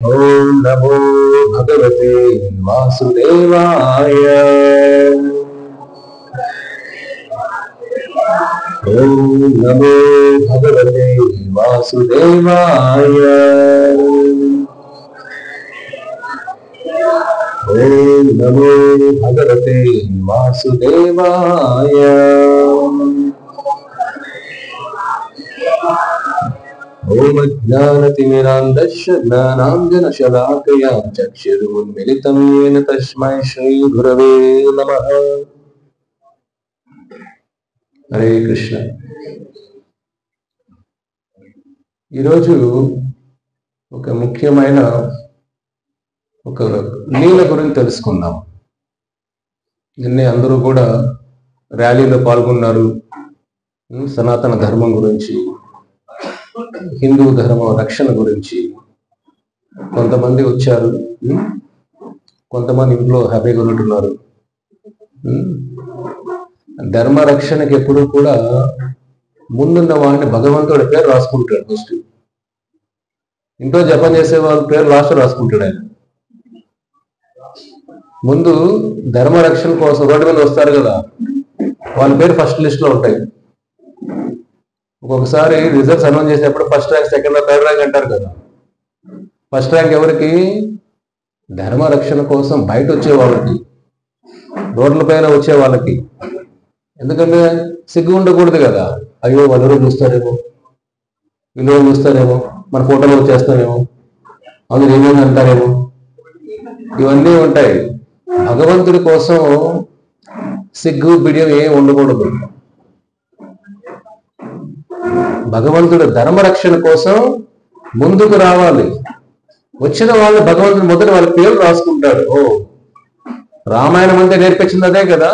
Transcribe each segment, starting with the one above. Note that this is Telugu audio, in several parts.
ఓం నమో భగవతే వాసుదేవాయ. ఓం నమో భగవతే వాసుదేవాయ. ఓం నమో భగవతే వాసుదేవాయ. ఓం జ్ఞానతిమిరాంధస్య జ్ఞానాంజనశలాకయా చక్షురున్మిలితం येन తస్మై శ్రీ గురవే నమః. హరే కృష్ణ. ఈరోజు ఒక ముఖ్యమైన ఒక లీల గురించి తెలుసుకుందాం. నిన్నే అందరూ కూడా ర్యాలీలో పాల్గొన్నారు. సనాతన ధర్మం గురించి, హిందూ ధర్మ రక్షణ గురించి కొంతమంది వచ్చారు, కొంతమంది ఇంట్లో హ్యాపీగా ఉంటున్నారు. ధర్మ రక్షణకి ఎప్పుడు కూడా ముందున్న వాడిని భగవంతుడి పేరు రాసుకుంటాడు. ఫస్ట్ ఇంట్లో జపం చేసే వాళ్ళ పేరు లాస్ట్ రాసుకుంటాడు ఆయన. ముందు ధర్మ రక్షణ కోసం రోడ్డు మీద వస్తారు కదా, వాళ్ళ పేరు ఫస్ట్ లిస్ట్ లో ఉంటాయి. ఒక్కొక్కసారి రిజల్ట్స్ అనౌన్స్ చేసినప్పుడు first rank, second rank, third rank అంటారు కదా. ఫస్ట్ ర్యాంక్ ఎవరికి? ధర్మ రక్షణ కోసం బయట వచ్చే వాళ్ళకి, రోడ్ల పైన వచ్చే వాళ్ళకి. ఎందుకంటే సిగ్గు ఉండకూడదు కదా. అయ్యో వాళ్ళు చూస్తారేమో, వీళ్ళు చూస్తారేమో, మన ఫోటోలో వచ్చేస్తారేమో, అందులో ఏమేమి అంటారేమో, ఇవన్నీ ఉంటాయి. భగవంతుడి కోసం సిగ్గు బిడియం ఏం ఉండకూడదు. భగవంతుడు ధర్మరక్షణ కోసం ముందుకు రావాలి. వచ్చిన వాళ్ళు భగవంతుడు మొదట వాళ్ళ పేరు రాసుకుంటాడు. ఓ, రామాయణం అంటే నేర్పించింది అదే కదా.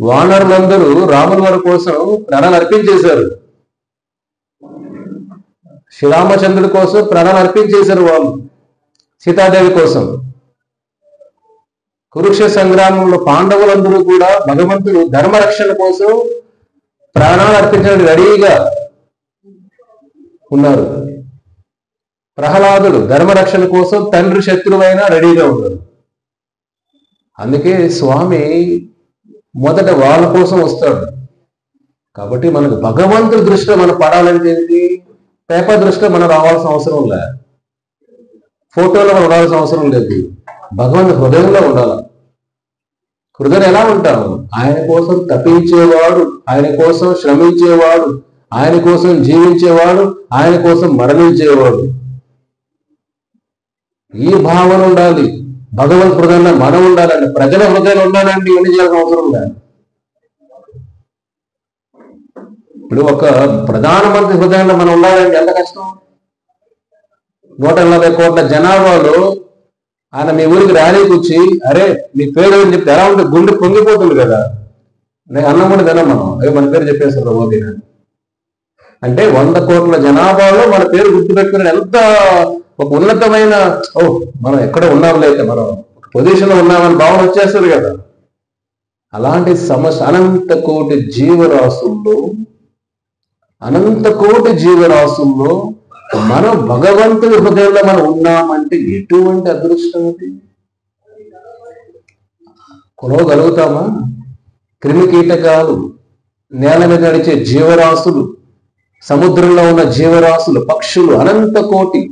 వానరులందరూ రాముల వారి కోసం ప్రాణాలు అర్పించేశారు. శ్రీరామచంద్రుడి కోసం ప్రాణాలు అర్పించేశారు వాళ్ళు, సీతాదేవి కోసం. కురుక్షేత్ర సంగ్రామంలో పాండవులందరూ కూడా భగవంతుడు ధర్మరక్షణ కోసం ప్రాణాలు అర్పించడానికి రెడీగా ఉన్నారు. ప్రహ్లాదుడు ధర్మరక్షణ కోసం తండ్రి శత్రువైనా రెడీగా ఉన్నారు. అందుకే స్వామి మొదట వాళ్ళ కోసం వస్తాడు. కాబట్టి మనకు భగవంతుడి దృష్టిలో మనం పడాలంటే ఏంటి? పేపర్ దృష్టిలో మనం రావాల్సిన అవసరం లేదు, ఫోటోలో మనం రావాల్సిన అవసరం లేదు. భగవంతుడి హృదయంలో ఉండాలి. హృదయం ఎలా ఉంటాము? ఆయన కోసం తప్పించేవాడు, ఆయన కోసం శ్రమించేవాడు, ఆయన కోసం జీవించేవాడు, ఆయన కోసం మరణించేవాడు. ఈ భావన ఉండాలి. భగవంతు హృదయంలో మనం ఉండాలండి, ప్రజల హృదయంలో ఉండాలంటే ఇవన్నీ చేయాల్సిన అవసరం లేదు. ఇప్పుడు ఒక ప్రధానమంత్రి హృదయంలో మనం ఉండాలంటే ఎంత కష్టం. 180 కోట్ల జనాభాలో ఆయన మీ ఊరికి ర్యాలీకి వచ్చి, అరే మీ పేరు అని చెప్తే ఎలా ఉంటే గుండె పొంగిపోతుంది కదా. నేను అన్నం కూడా తినం మనం, అదే మన పేరు చెప్పేస్తారు మోదీ అంటే. 100 కోట్ల జనాభాలో మన పేరు గుర్తుపెట్టుకుని ఎంత ఒక ఉన్నతమైన, ఓ మనం ఎక్కడ ఉన్నాంలే, మనం ఒక పొజిషన్ లో ఉన్నామని భావన వచ్చేస్తుంది కదా. అలాంటి సమస్య అనంత కోటి జీవరాశుల్లో మనం భగవంతుడి హృదయంలో మనం ఉన్నామంటే ఎటువంటి అదృష్టం అది. కొలవగలుగుతామా? క్రిమి కీటకాలు, నేల మీద నడిచే జీవరాశులు, సముద్రంలో ఉన్న జీవరాశులు, పక్షులు అనంత కోటి,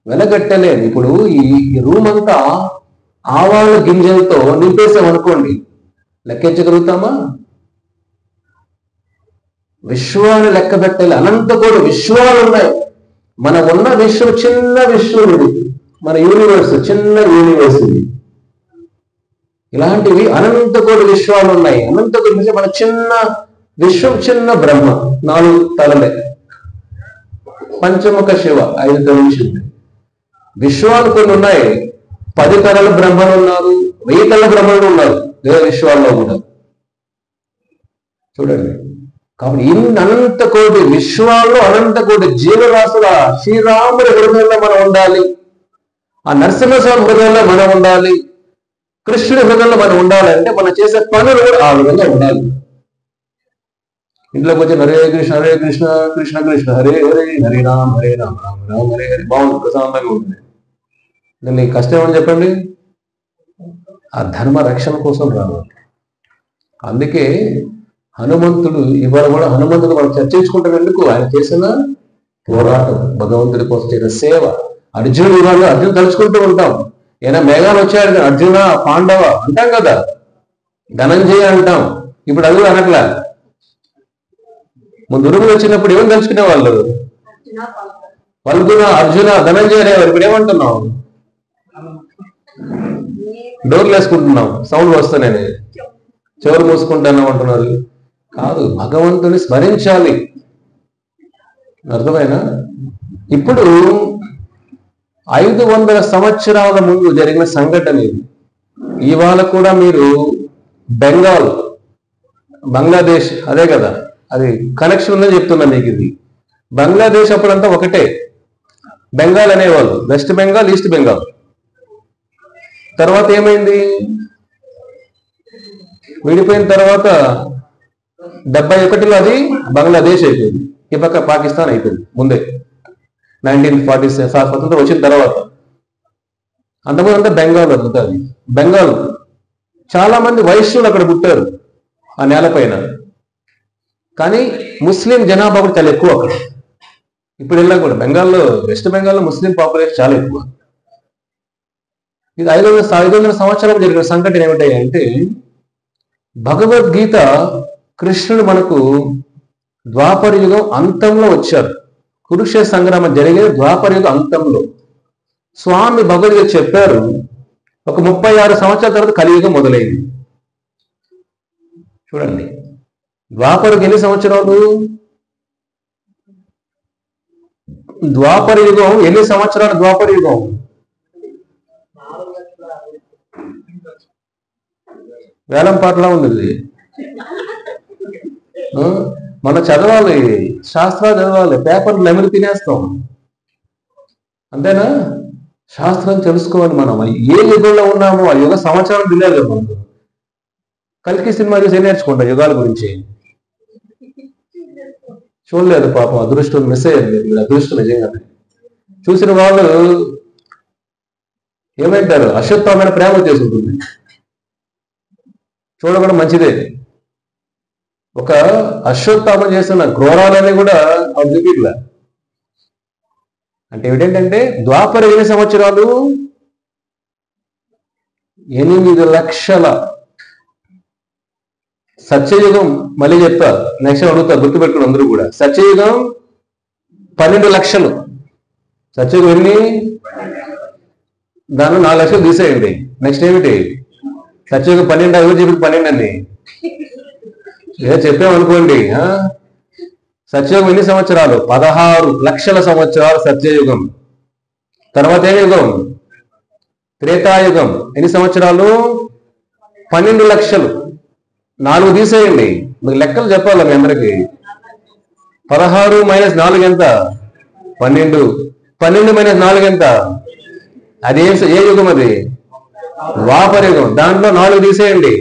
వెలగట్టలేదు. ఇప్పుడు ఈ రూమ్ అంతా ఆవాల గింజలతో నింపేసామనుకోండి, లెక్కించగలుగుతామా? విశ్వాన్ని లెక్క పెట్టాలి. అనంత కోటి విశ్వాలు ఉన్నాయి. మన ఉన్న విశ్వం చిన్న విశ్వం ఇది, మన యూనివర్స్ చిన్న యూనివర్స్ ఇది. ఇలాంటివి అనంత కోటి విశ్వాలు ఉన్నాయి. అనంత కోటి మన చిన్న విశ్వం, చిన్న బ్రహ్మ, 4 తలలే, పంచముఖ శివ 5 తలలు. విశ్వాలు కొన్ని ఉన్నాయి. 10 తలల బ్రహ్మలు ఉన్నారు, 1000 తలల బ్రహ్మలు ఉన్నారు వేరే విశ్వాల్లో కూడా. చూడండి. కాబట్టి ఇన్ని అనంత కోటి విశ్వాల్లో అనంత కోటి జీవరాశుల శ్రీరాముడి హృదయంలో మనం ఉండాలి. ఆ నరసింహస్వామి హృదయంలో మనం ఉండాలి. కృష్ణుడి హృదయంలో మనం ఉండాలంటే మనం చేసే పనులు కూడా ఆ విధంగా ఉండాలి. ఇంట్లోకి వచ్చి హరే కృష్ణ కృష్ణ కృష్ణ హరే హరే, హరే రామ రామ రామ హరే హరే, బాగుంది, ప్రశాంతంగా ఉంటుంది. నీ కష్టం ఏమని చెప్పండి, ఆ ధర్మ రక్షణ కోసం రావాలి. అందుకే హనుమంతుడు ఇవాళ కూడా హనుమంతుడు మనం చర్చించుకుంటాం. ఎందుకు? ఆయన చేసిన పోరాటం, భగవంతుడి కోసం చేసిన సేవ. అర్జునుడు ఇవాళ అర్జున్ తలుచుకుంటూ ఉంటాం. ఏమైనా మేఘాలు వచ్చాడు, అర్జున పాండవ అంటాం కదా, ధనంజయ అంటాం. ఇప్పుడు అది అనట్లా. ముందు ఉరుములు వచ్చినప్పుడు ఏమని తలుచుకునే వాళ్ళు? పలుకున అర్జున ధనంజయ అనేవారు. ఇప్పుడు ఏమంటున్నాం? డోర్లు వేసుకుంటున్నాం, సౌండ్ వస్తానని చెవులు మూసుకుంటాను అంటున్నారు. కాదు, భగవంతుని స్మరించాలి. అర్థమైనా? ఇప్పుడు 500 సంవత్సరాల ముందు జరిగిన సంఘటన ఇది. ఇవాళ కూడా మీరు బంగ్లాదేశ్ అదే కదా, అది కనెక్షన్ ఉందని చెప్తున్నా మీకు. ఇది బంగ్లాదేశ్ అప్పుడంతా ఒకటే. బెంగాల్ అనేవాళ్ళు, వెస్ట్ బెంగాల్, ఈస్ట్ బెంగాల్. తర్వాత ఏమైంది? విడిపోయిన తర్వాత 71లో అది బంగ్లాదేశ్ అయిపోయింది. ఈ పక్క పాకిస్తాన్ అయిపోయింది ముందే, 1947 స్వతంత్రం వచ్చిన తర్వాత. అంతకుముందు అంతా బెంగాల్ అది. బెంగాల్ చాలా మంది వైశ్యులు అక్కడ పుట్టారు ఆ నేలపైన. కానీ ముస్లిం జనాభా కూడా చాలా ఎక్కువ అక్కడ. ఇప్పుడు వెళ్ళా కూడా బెంగాల్లో, వెస్ట్ బెంగాల్లో ముస్లిం పాపులేషన్ చాలా ఎక్కువ. ఇది 500 సంవత్సరాలు జరిగిన సంఘటన ఏమిటంటే, భగవద్గీత కృష్ణుడు మనకు ద్వాపర యుగం అంతంలో వచ్చారు. కురుక్షేత్ర సంగ్రామం జరిగే ద్వాపర యుగం అంతంలో స్వామి భగవద్గీత చెప్పారు. ఒక 36 సంవత్సరాల తర్వాత కలియుగం మొదలైంది. చూడండి, ద్వాపరకు ఎన్ని సంవత్సరాలు? ద్వాపర యుగం ఎన్ని సంవత్సరాలు? ద్వాపర యుగం వేలం పాటలా ఉంది. మనం చదవాలి, శాస్త్రాలు చదవాలి, పేపర్లు నెమలి తినేస్తాం. అంతేనా? శాస్త్రం తెలుసుకోవాలి. మనం ఏ యుగంలో ఉన్నామో ఆ యుగ సంవత్సరాలు తెలియాలి కదా మనకు. కల్కి సినిమా చూసి నేర్చుకుంటాం యుగాల గురించి. చూడలేదు పాపం, అదృష్టం మిస్ అయ్యారు మీరు. అదృష్టం నిజంగా. చూసిన వాళ్ళు ఏమంటారు? అశ్వత్థమైన ప్రేమ చేసుకుంటుంది. చూడకుండా మంచిదే. ఒక అశ్వత్థామ చేసిన ఘోరాలన్నీ కూడా అడ్డుకిట్లా. అంటే ఏమిటంటే ద్వాపర ఎన్ని సంవత్సరాలు? 8 లక్షల. సత్యయుగం మళ్ళీ చెప్తా, నెక్స్ట్ అడుగుతా, గుర్తుపెట్టుకుని అందరూ కూడా. సత్యయుగం 12 లక్షలు. సత్యయుగం ఎన్ని? దానిలో 4 లక్షలు తీసేయండి. నెక్స్ట్ ఏమిటి? సత్యయుగం 12, ఎవరు చెప్పి 12 అని ఏదో చెప్పామనుకోండి. సత్యయుగం ఎన్ని సంవత్సరాలు? 16 లక్షల సంవత్సరాలు సత్యయుగం. తర్వాత ఏ యుగం? త్రేతాయుగం. ఎన్ని సంవత్సరాలు? 12 లక్షలు. 4 తీసేయండి. మీకు లెక్కలు చెప్పాలి మీ అందరికి. 16 - 4 ఎంత? 12. 12 - 4 ఎంత? అది ఏ యుగం? అది ద్వాపర యుగం. దాంట్లో 4 తీసేయండి,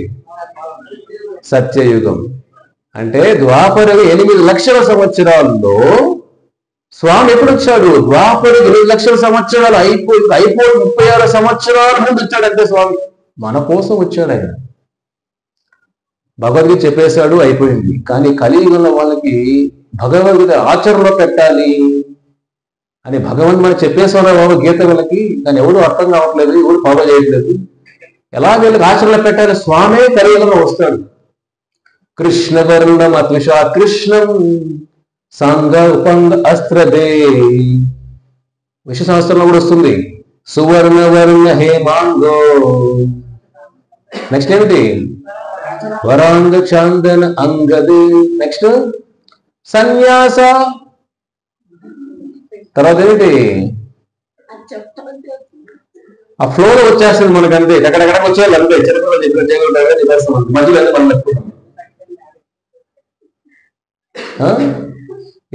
సత్యయుగం. అంటే ద్వాపర 8 లక్షల సంవత్సరాల్లో స్వామి ఎప్పుడు వచ్చాడు? ద్వాపర 8 లక్షల సంవత్సరాలు అయిపోయి 36 సంవత్సరాల ముందు వచ్చాడంటే స్వామి మన కోసం వచ్చాడు. ఆయన భగవద్గీత చెప్పేశాడు, అయిపోయింది. కానీ కలియుగంలో వాళ్ళకి భగవద్గీత ఆచరణలో పెట్టాలి అని భగవంతుడు మనకి చెప్పేసాడు బాబు గీత వీళ్ళకి. కానీ ఎవరు అర్థం కావట్లేదు, ఎవరు ఫాలో చేయట్లేదు. ఎలా వీళ్ళకి ఆచరణలో పెట్టాలి? స్వామే కలియుగంలో వస్తాడు. కృష్ణ వర్ణం అత్విషా కృష్ణం సంగ ఉపంగ అస్త్రదే. విశ్వశాస్త్రంలో కూడా వస్తుంది. సువర్ణ వర్ణ హేమాంగో. నెక్స్ట్ ఏమిటి? వరాంగ చాందన అంగదే. నెక్స్ట్ సన్యాస. తర్వాత ఏమిటి? ఆ ఫ్లోలో వచ్చేస్తుంది మనకంతే. ఎక్కడెక్కడికి వచ్చేయాలి అంతే. చరిత్రలో చెప్పేస్తాం మధ్యలో మనం పెట్టుకుంటాం.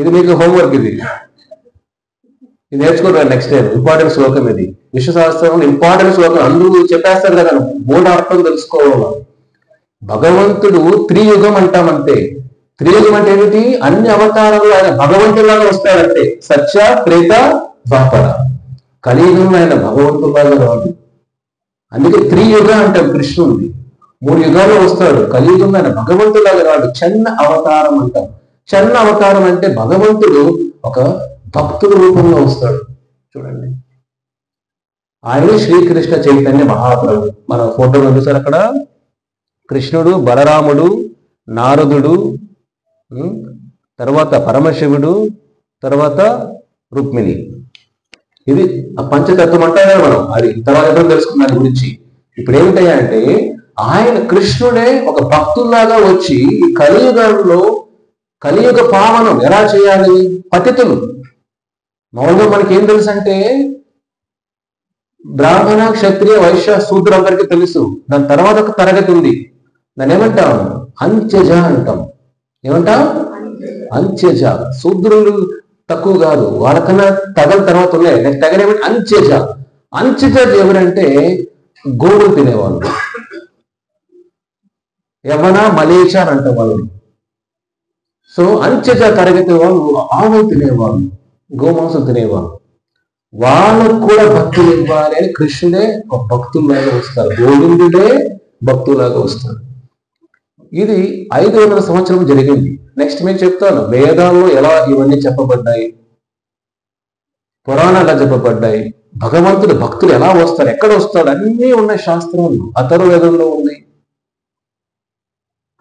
ఇది మీకు హోంవర్క్. ఇది నేర్చుకుంటారు నెక్స్ట్ టైం. ఇంపార్టెంట్ శ్లోకం ఇది. విశ్వశాస్త్రంలో ఇంపార్టెంట్ శ్లోకం. అందరూ చెప్పేస్తారు కదా, మూడు అర్థం తెలుసుకోవాలి. భగవంతుడు త్రియుగం అంటామంతే. త్రియుగం అంటే ఏమిటి? అన్ని అవతారాలు ఆయన భగవంతులాగా వస్తాడంటే. సత్య, త్రేత, ద్వాపర. కలియుగంలో ఆయన భగవంతులాగా రాడు. అందుకే త్రియుగ అంటాం కృష్ణుడిని. 3 యుగాల్లో వస్తాడు. కలియుగంలో ఆయన భగవంతులాగా రాడు, చిన్న అవతారం అంటాం. చిన్న అవతారం అంటే భగవంతుడు ఒక భక్తుల రూపంలో వస్తాడు. చూడండి, ఆయనే శ్రీకృష్ణ చైతన్య మహాప్రభు. మన ఫోటోలో చూసారు అక్కడ కృష్ణుడు, బలరాముడు, నారదుడు, తర్వాత పరమశివుడు, తర్వాత రుక్మిణి. ఇది ఆ పంచతత్వం అంటారా మనం. అది తర్వాత ఎప్పుడు తెలుసుకున్న దాని గురించి. ఇప్పుడు ఏమిటయ్యా అంటే ఆయన కృష్ణుడే ఒక భక్తుల్లాగా వచ్చి ఈ కలియుగంలో కలియుగ పావనం ఎలా చేయాలి? పతితులు మామూలుగా మనకేం తెలుసు అంటే బ్రాహ్మణ, క్షత్రియ, వైశ్య, శూద్ర అందరికీ తెలుసు. దాని తర్వాత ఒక తరగతి ఉంది. దాన్ని ఏమంటాం? అంత్యజ అంటాం. ఏమంటాం? అంత్యజ. శూద్రులు తక్కువ కాదు, వాళ్ళకన్నా తగల తర్వాత ఉన్నాయి. నెక్స్ట్ తగల ఏమంటే అంత్యజ. అంత్యజ ఎవరంటే గోవులు తినేవాళ్ళు. యవన, మలేచ అని అంటాం వాళ్ళని. సో అంత్యజ తరగతి వాళ్ళు ఆవులు తినేవాళ్ళు, గోమాంసం తినేవాళ్ళు. వాళ్ళకు కూడా భక్తులు ఇవ్వాలి అని కృష్ణుడే ఒక భక్తులాగా వస్తారు. గోవిందుడే భక్తులాగా వస్తారు. ఇది 500 సంవత్సరం జరిగింది. నెక్స్ట్ మీకు చెప్తాను వేదాల్లో ఎలా ఇవన్నీ చెప్పబడ్డాయి, పురాణాలు ఎలా చెప్పబడ్డాయి, భగవంతుడు భక్తులు ఎలా వస్తారు, ఎక్కడ వస్తాడు, అన్నీ ఉన్నాయి శాస్త్రంలో. అథర్వవేదంలో ఉంది,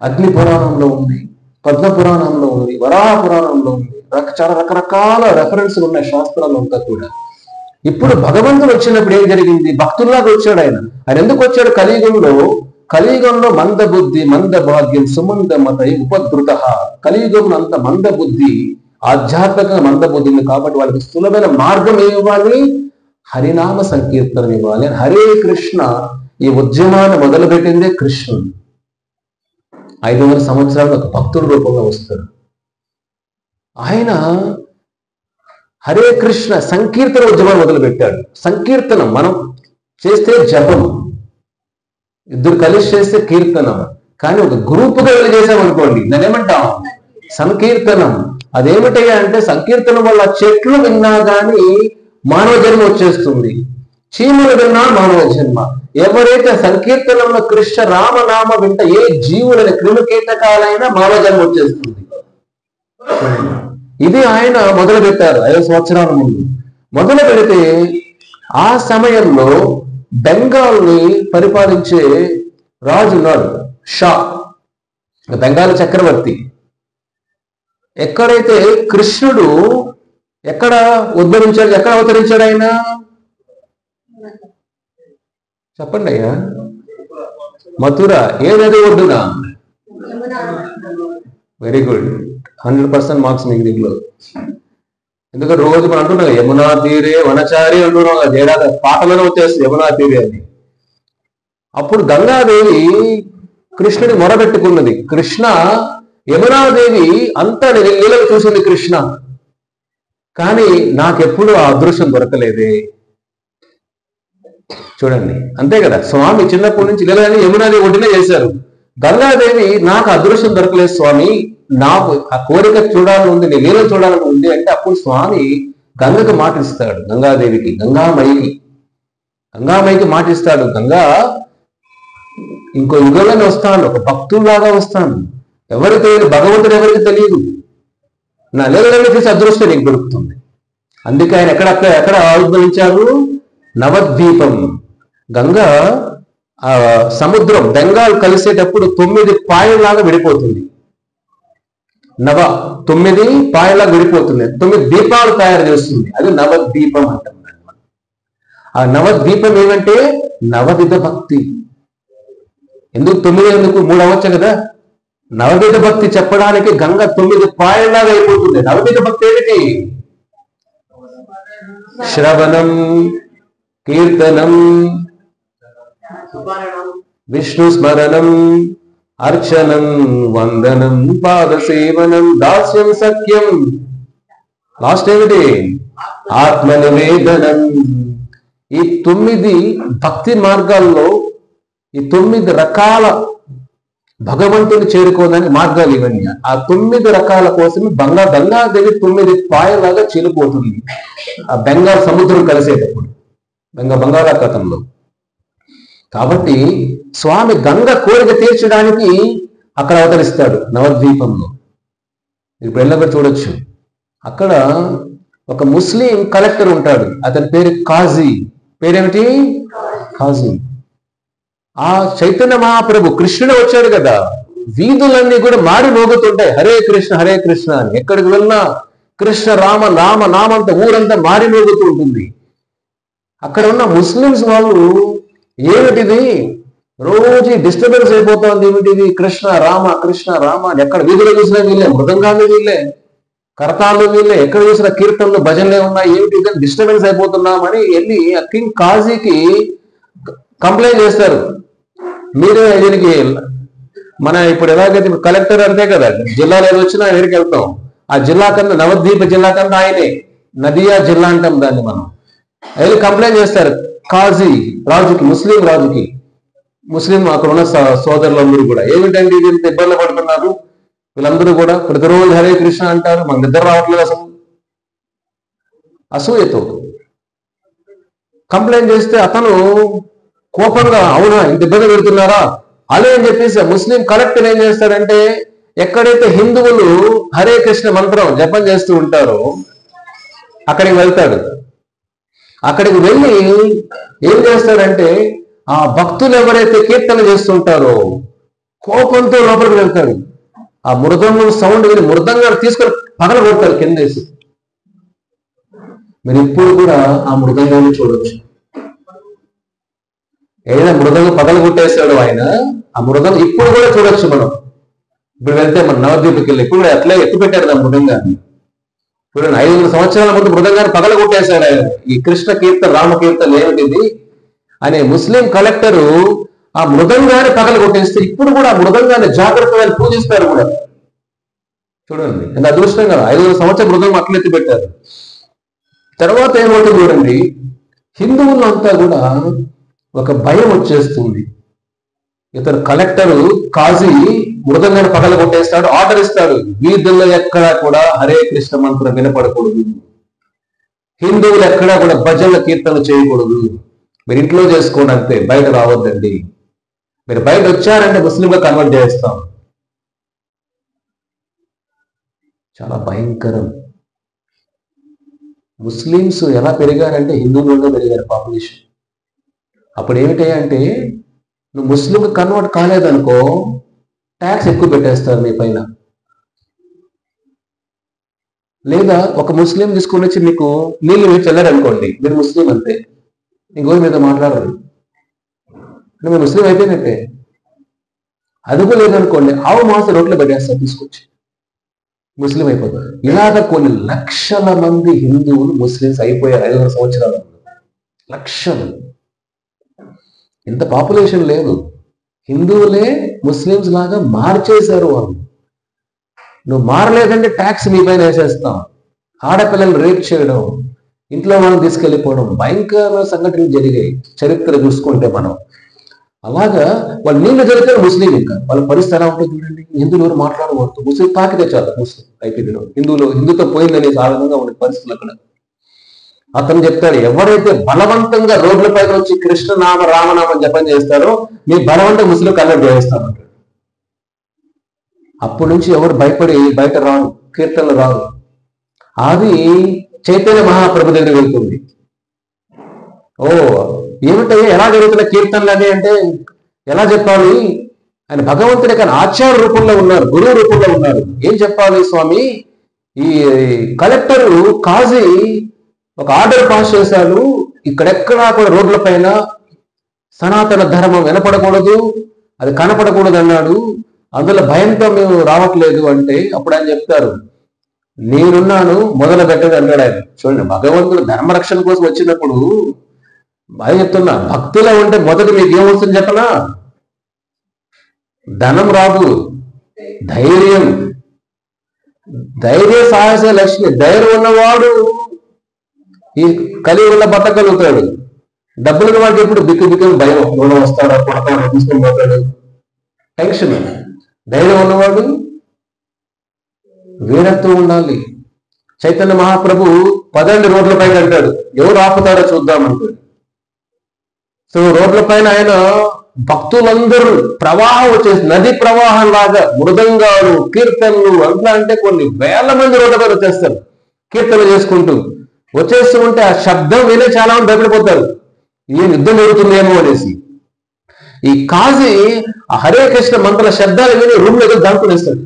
అగ్ని పురాణంలో ఉంది, పద్మ పురాణంలో ఉంది, వరాహ పురాణంలో ఉంది. చాలా రకరకాల రెఫరెన్స్లు ఉన్నాయి శాస్త్రాలు అంతా కూడా. ఇప్పుడు భగవంతుడు వచ్చినప్పుడు ఏం జరిగింది? భక్తుల్లాగా వచ్చాడు ఆయన. ఆయన ఎందుకు వచ్చాడు? కలియుగంలో మంద బుద్ధి, మంద భాగ్యం, సుమంద మత ఉపద్రుత. కలియుగంలో అంత మంద బుద్ధి, ఆధ్యాత్మిక మంద బుద్ధి ఉంది. కాబట్టి వాళ్ళకి సులభమైన మార్గం ఇవ్వాలి, హరినామ సంకీర్తనం ఇవ్వాలి. హరే కృష్ణ ఈ ఉద్యమాన్ని మొదలుపెట్టిందే కృష్ణుడు. 500 సంవత్సరాలు ఒక భక్తుల రూపంగా వస్తాడు ఆయన. హరే కృష్ణ సంకీర్తన ఉద్యమం మొదలుపెట్టాడు. సంకీర్తనం మనం చేస్తే జపం, ఇద్దరు కలిసి చేస్తే కీర్తనం. కానీ ఒక గ్రూపుగా వెళ్ళి చేసామనుకోండి దాన్ని ఏమంటాం? సంకీర్తనం. అదేమిటయ్యా అంటే సంకీర్తనం వల్ల చెట్లు విన్నా కానీ మానవ జన్మ వచ్చేస్తుంది, చీమలు విన్నా మానవ జన్మ. ఎవరైతే సంకీర్తనంలో కృష్ణ రామనామ వింట ఏ జీవులని క్రిమికీటకాలైనా మానవ జన్మ వచ్చేస్తుంది. ఇది ఆయన మొదలు పెట్టారు 5 సంవత్సరాల ముందు. మొదలు పెడితే ఆ సమయంలో బెంగాల్ని పరిపాలించే రాజు ఉన్నాడు, షా, బెంగాల్ చక్రవర్తి. ఎక్కడైతే కృష్ణుడు ఎక్కడ ఉద్భవించాడు, ఎక్కడ అవతరించాడు ఆయన? చెప్పండి అయ్యా. మథుర. ఏ నది ఒడ్డున? వెరీ గుడ్, 100% మార్క్స్ మీకు దీంట్లో. ఎందుకంటే రోజు మనం అంటున్నాం యమునా తీరే వనచారి అంటున్నాం కదా, ఏడాది పాటలోనే వచ్చేస్తుంది యమునా తీరే అని. అప్పుడు గంగాదేవి కృష్ణుడి మొరబెట్టుకున్నది. కృష్ణ, యమునాదేవి అంతా లీలలు చూసింది కృష్ణ, కానీ నాకెప్పుడు ఆ అదృష్టం దొరకలేదే. చూడండి, అంతే కదా, స్వామి చిన్నప్పటి నుంచి లీలని యమునాదేవి ఒడ్డునే చేశారు. గంగాదేవి నాకు అదృష్టం దొరకలేదు స్వామి, నాకు ఆ కోరిక చూడాలని ఉంది, నీ లీలను చూడాలని ఉంది అంటే అప్పుడు స్వామి గంగకు మాటిస్తాడు. గంగాదేవికి, గంగామాయికి మాటిస్తాడు. గంగా, ఇంకో యుగంలోనే వస్తాను, ఒక భక్తుల్లాగా వస్తాను. ఎవరికి తెలియదు, భగవంతుడు ఎవరికి తెలియదు, నా లీలన్నీ చూసి అదృష్టం నీకు దొరుకుతుంది. అందుకే ఆయన ఎక్కడ ఉద్భవించారు? నవద్వీపం. గంగా ఆ సముద్రం బెంగాల్ కలిసేటప్పుడు 9 పాయల్లాగా విడిపోతుంది. 9 పాయల్లాగా విడిపోతుంది, 9 దీపాలు తయారు చేస్తుంది. అది నవద్వీపం అంటాం. ఆ నవద్వీపం ఏమంటే నవవిధ భక్తి. ఎందుకు 9 ఎందుకు 3 అవ్వచ్చు కదా. నవవిధ భక్తి చెప్పడానికి గంగ 9 పాయల్లాగా అయిపోతుంది. నవవిధ భక్తి ఏమిటి? శ్రవణం, కీర్తనం, విష్ణు స్మరణం, అర్చనం, వందనం, పాదసేవనం, దాస్యం, సఖ్యం, లాస్ట్ ఏమిటి? ఆత్మనివేదనం. ఈ 9 భక్తి మార్గాల్లో ఈ 9 రకాల భగవంతుని చేరుకోవడానికి మార్గాలు ఇవన్నీ. ఆ 9 రకాల కోసం గంగాదేవి 9 పాయలాగా చీలిపోతుంది ఆ బెంగాల్ సముద్రం కలిసేటప్పుడు, బంగాళాఖాతంలో. కాబట్టి స్వామి గంగ కోరిక తీర్చడానికి అక్కడ అవతరిస్తాడు నవద్వీపంలో. ఇప్పుడు వెళ్ళగా చూడొచ్చు, అక్కడ ఒక ముస్లిం కలెక్టర్ ఉంటాడు, అతని పేరు కాజీ. పేరేమిటి? కాజీ. ఆ చైతన్య మహాప్రభు కృష్ణుడు వచ్చాడు కదా, వీధులన్నీ కూడా మాడి మోగుతుంటాయి హరే కృష్ణ హరే కృష్ణ అని. ఎక్కడికి వెళ్ళినా కృష్ణ రామ నామ నామంతా ఊరంతా మాడి మోగుతూ ఉంటుంది. అక్కడ ఉన్న ముస్లిమ్స్ వాళ్ళు ఏమిటిది రోజు డిస్టర్బెన్స్ అయిపోతుంది, ఏమిటిది కృష్ణ రామ అని. ఎక్కడ వీధిలో చూసినా వీళ్ళే, మృదంగాలు వీళ్ళే, కరతాళ్ళు వీళ్ళే, ఎక్కడ చూసినా కీర్తనలు భజనలే ఉన్నాయి, ఏమిటి డిస్టర్బెన్స్ అయిపోతున్నామని వెళ్ళి ఆ కింగ్ కాజీకి కంప్లైంట్ చేస్తారు. మీరే దీనికి మన ఇప్పుడు ఎలాగైతే కలెక్టర్ అంతే కదా, జిల్లాలో ఏదో వచ్చినా ఎక్కడికి వెళ్తాం, ఆ జిల్లా కన్నా నవద్వీప జిల్లా కన్నా ఆయనే, నదియా జిల్లా అంటాం దాన్ని మనం. వెళ్ళి కంప్లైంట్ చేస్తారు కాజీ రాజుకి, ముస్లిం రాజుకి. ముస్లిం అక్కడ ఉన్న సోదరులందరూ కూడా ఏమిటండి ఇది ఇంత ఇబ్బంది పడుతున్నారు, వీళ్ళందరూ కూడా ప్రతిరోజు హరే కృష్ణ అంటారు, మనకు నిద్ర రావట్లేదు అసలు. అసూయతో కంప్లైంట్ చేస్తే అతను కోపంగా అవునా ఇంత ఇబ్బంది పెడుతున్నారా అలా అని చెప్పేసి ముస్లిం కలెక్టర్ ఏం చేస్తాడంటే, ఎక్కడైతే హిందువులు హరే కృష్ణ మంత్రం జపం చేస్తూ ఉంటారో అక్కడికి వెళ్తాడు. అక్కడికి వెళ్ళి ఏం చేస్తాడంటే, ఆ భక్తులు ఎవరైతే కీర్తన చేస్తుంటారో కోపంతో లోపలికి వెళ్తాడు. ఆ మృదంగం సౌండ్ విని మృదంగాన్ని తీసుకొని పగలగొడతారు కిందేసి. మీరు ఇప్పుడు కూడా ఆ మృదంగాన్ని చూడొచ్చు. ఏదైనా మృదంగం పగలగొట్టేశాడు ఆయన, ఆ మృదంగం ఇప్పుడు కూడా చూడొచ్చు మనం. ఇప్పుడు వెళ్తే మన నవద్వీపకి వెళ్ళి ఇప్పుడు కూడా అట్లే ఎత్తు పెట్టారు ఆ మృదంగాన్ని. ఇప్పుడు 500 సంవత్సరాల ముందు మృదంగాన్ని పగలగొట్టేశాడు ఆయన. ఈ కృష్ణ కీర్తన రామకీర్తన ఏమిటిది అనే ముస్లిం కలెక్టరు ఆ మృదంగాన్ని పగలగొట్టేస్తే ఇప్పుడు కూడా ఆ మృదంగాన్ని జాగ్రత్తగా పూజిస్తారు కూడా. చూడండి ఎంత అదృష్టంగా 500 సంవత్సరాల మృదంగం అట్లెత్తి పెట్టారు. తర్వాత ఏమవుతుంది చూడండి, హిందువులంతా కూడా ఒక భయం వచ్చేస్తుంది. ఇతను కలెక్టరు కాజీ మృదంగాన్ని పగలగొట్టేస్తాడు, ఆర్డర్ ఇస్తాడు, వీధుల్లో ఎక్కడా కూడా హరే కృష్ణ మంత్రం వినపడకూడదు, హిందువులు ఎక్కడా కూడా భజన కీర్తన చేయకూడదు, మీరు ఇంట్లో చేసుకోండి అంతే, బయట రావద్దండి, మీరు బయట వచ్చారంటే ముస్లింగా కన్వర్ట్ చేస్తాం. చాలా భయంకరం. ముస్లిమ్స్ ఎలా పెరిగారంటే హిందువులలో పెరిగారు పాపులేషన్. అప్పుడు ఏమిటంటే, నువ్వు ముస్లింకి కన్వర్ట్ కాలేదనుకో ట్యాక్స్ ఎక్కువ పెట్టేస్తారు మీ పైన. లేదా ఒక ముస్లిం తీసుకుని వచ్చి మీకు నీళ్ళు మీరు చల్లారనుకోండి, మీరు ముస్లిం అంతే, ఇంకో మీద మాట్లాడరు, మీరు ముస్లిం అయిపోయినట్టే. అది కూడా లేదనుకోండి, ఆవు మాంసం రోడ్లో పెట్టేస్తారు తీసుకొచ్చి, ముస్లిం అయిపోతారు. ఇలాగ కొన్ని లక్షల మంది హిందువులు ముస్లిమ్స్ అయిపోయారు 500 సంవత్సరాలు. లక్షలు. ఇంత పాపులేషన్ లేదు. హిందువులే ముస్లిమ్స్ లాగా మార్చేశారు వాళ్ళు. నువ్వు మారలేదంటే ట్యాక్స్ మీ పైన వేసేస్తాం, ఆడపిల్లలు రేప్ చేయడం, ఇంట్లో వాళ్ళని తీసుకెళ్ళిపోవడం, భయంకరమైన సంఘటనలు జరిగాయి చరిత్ర చూసుకుంటే మనం. అలాగా వాళ్ళు నీళ్ళు జరిగితే ముస్లిం, ఇంకా వాళ్ళ పరిస్థితి ఎలా ఉంటుంది చూడండి. హిందువులు ఎవరు మాట్లాడకూడదు, ముస్లిం తాకితే చాలు ముస్లిం అయిపోయింది, హిందువుతో పోయిందనే సాధనంగా ఉన్న పరిస్థితులు అక్కడ. అతను చెప్తాడు, ఎవరైతే బలవంతంగా రోడ్లపై వచ్చి కృష్ణనామ రామనామం జపం చేస్తారో మీ బలవంతం ముస్లిం కన్వర్ట్ చేస్తామంటాడు. అప్పటి నుంచి ఎవరు భయపడి బయట రాను, కీర్తనలు రావు. అది చైతన్య మహాప్రభు దగ్గర వెళ్తుంది. ఓ ఏమిటయ్యా ఎలా జరుగుతున్న కీర్తనలు అని అంటే ఎలా చెప్పాలి, ఆయన భగవంతుడి కానీ ఆచార్య రూపంలో ఉన్నారు, గురువు రూపంలో ఉన్నారు. ఏం చెప్పాలి స్వామి, ఈ కలెక్టరు కాజీ ఒక ఆర్డర్ పాస్ చేశాడు, ఇక్కడెక్కడా కూడా రోడ్ల పైన సనాతన ధర్మం వినపడకూడదు, అది కనపడకూడదు అన్నాడు, అందులో భయంతో మేము రావట్లేదు అంటే అప్పుడు ఆయన చెప్తారు, నేనున్నాను మొదలు పెట్టదు అన్నాడు ఆయన. చూడండి, భగవంతుడు ధర్మరక్షణ కోసం వచ్చినప్పుడు బాగా చెప్తున్నా, భక్తిలో ఉంటే మొదటి మీకు ఏమవుతుంది చెప్పనా, ధనం రాదు, ధైర్యం, ధైర్య సాహస లక్ష్మి. ధైర్యం ఉన్నవాడు ఈ కలియుగంలో బతకగలుగుతాడు. డబ్బులు వాడికి ఎప్పుడు బిక్కు బిక్కు భయం, రుణం వస్తాడా కొడతాడా తీసుకొని పోతాడు, టెన్షన్. ధైర్యం ఉన్నవాడు వీరత్వం ఉండాలి. చైతన్య మహాప్రభు పదండి రోడ్ల పైన అంటాడు, ఎవరు ఆపుతారో చూద్దామంటాడు. సో రోడ్ల పైన ఆయన భక్తులందరూ ప్రవాహం వచ్చేసి నది ప్రవాహం లాగా మృదంగాలు కీర్తనలు అంట్లా అంటే కొన్ని వేల మంది రోడ్ల పైన వచ్చేస్తారు కీర్తనలు చేసుకుంటూ. వచ్చేస్తూ ఉంటే ఆ శబ్దం వినే చాలా మంది భయపడిపోతారు, ఏం యుద్ధం జరుగుతుందేమో అనేసి. ఈ కాజీ ఆ హరే కృష్ణ మంత్రాల శబ్దాలు విని రూమ్ లో దాక్కునేస్తాడు.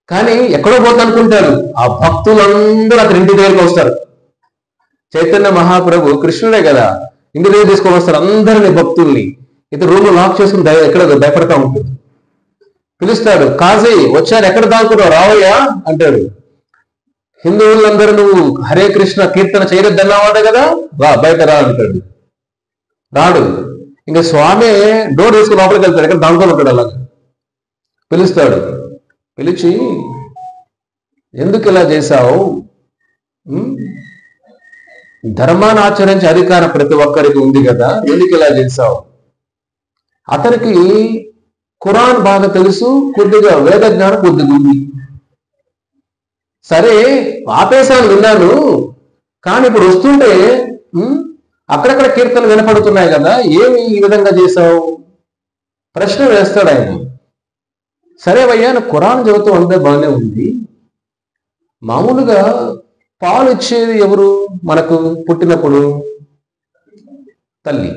కానీ ఎక్కడో పోతా అనుకుంటారు, ఆ భక్తులందరూ అతని ఇంటి దగ్గరికి వస్తారు. చైతన్య మహాప్రభు కృష్ణుడే కదా, ఇంటి దగ్గర తీసుకొని వస్తారు అందరినీ భక్తుల్ని. ఇతను రూమ్ లో లాక్ చేసుకుని ఎక్కడ భయపడతా ఉంటుంది. పిలుస్తాడు, కాజీ వచ్చారు, ఎక్కడ దాక్కున్నావు రావయ్యా అంటాడు. హిందువులందరూ నువ్వు హరే కృష్ణ కీర్తన చేయొద్దన్నావాట కదా, రా బయట రా అంటాడు. రాడు. ఇంకా స్వామి డోర్ తీసుకుని లోపలికి వెళ్తాడు, ఎక్కడ దాంట్లో ఉంటాడు. అలాగా పిలుస్తాడు, పిలిచి ఎందుకు ఇలా చేశావు, ధర్మాన్ని ఆచరించే అధికారం ప్రతి ఒక్కరికి ఉంది కదా, ఎందుకు ఇలా చేశావు? అతనికి ఖురాన్ బాగా తెలుసు, కొద్దిగా వేద జ్ఞానం కొద్దిగా ఉంది. సరే ఆపేశాను విన్నాను, కానీ ఇప్పుడు వస్తుంటే అక్కడక్కడ కీర్తనలు వినపడుతున్నాయి కదా, ఏమి ఈ విధంగా చేశావు ప్రశ్న వేస్తాడు ఆయన. సరే అయ్యా నువ్వు ఖురాన్ చదువుతూ ఉంటే బాగానే ఉంది, మామూలుగా పాలు ఇచ్చేది ఎవరు మనకు పుట్టినప్పుడు? తల్లి.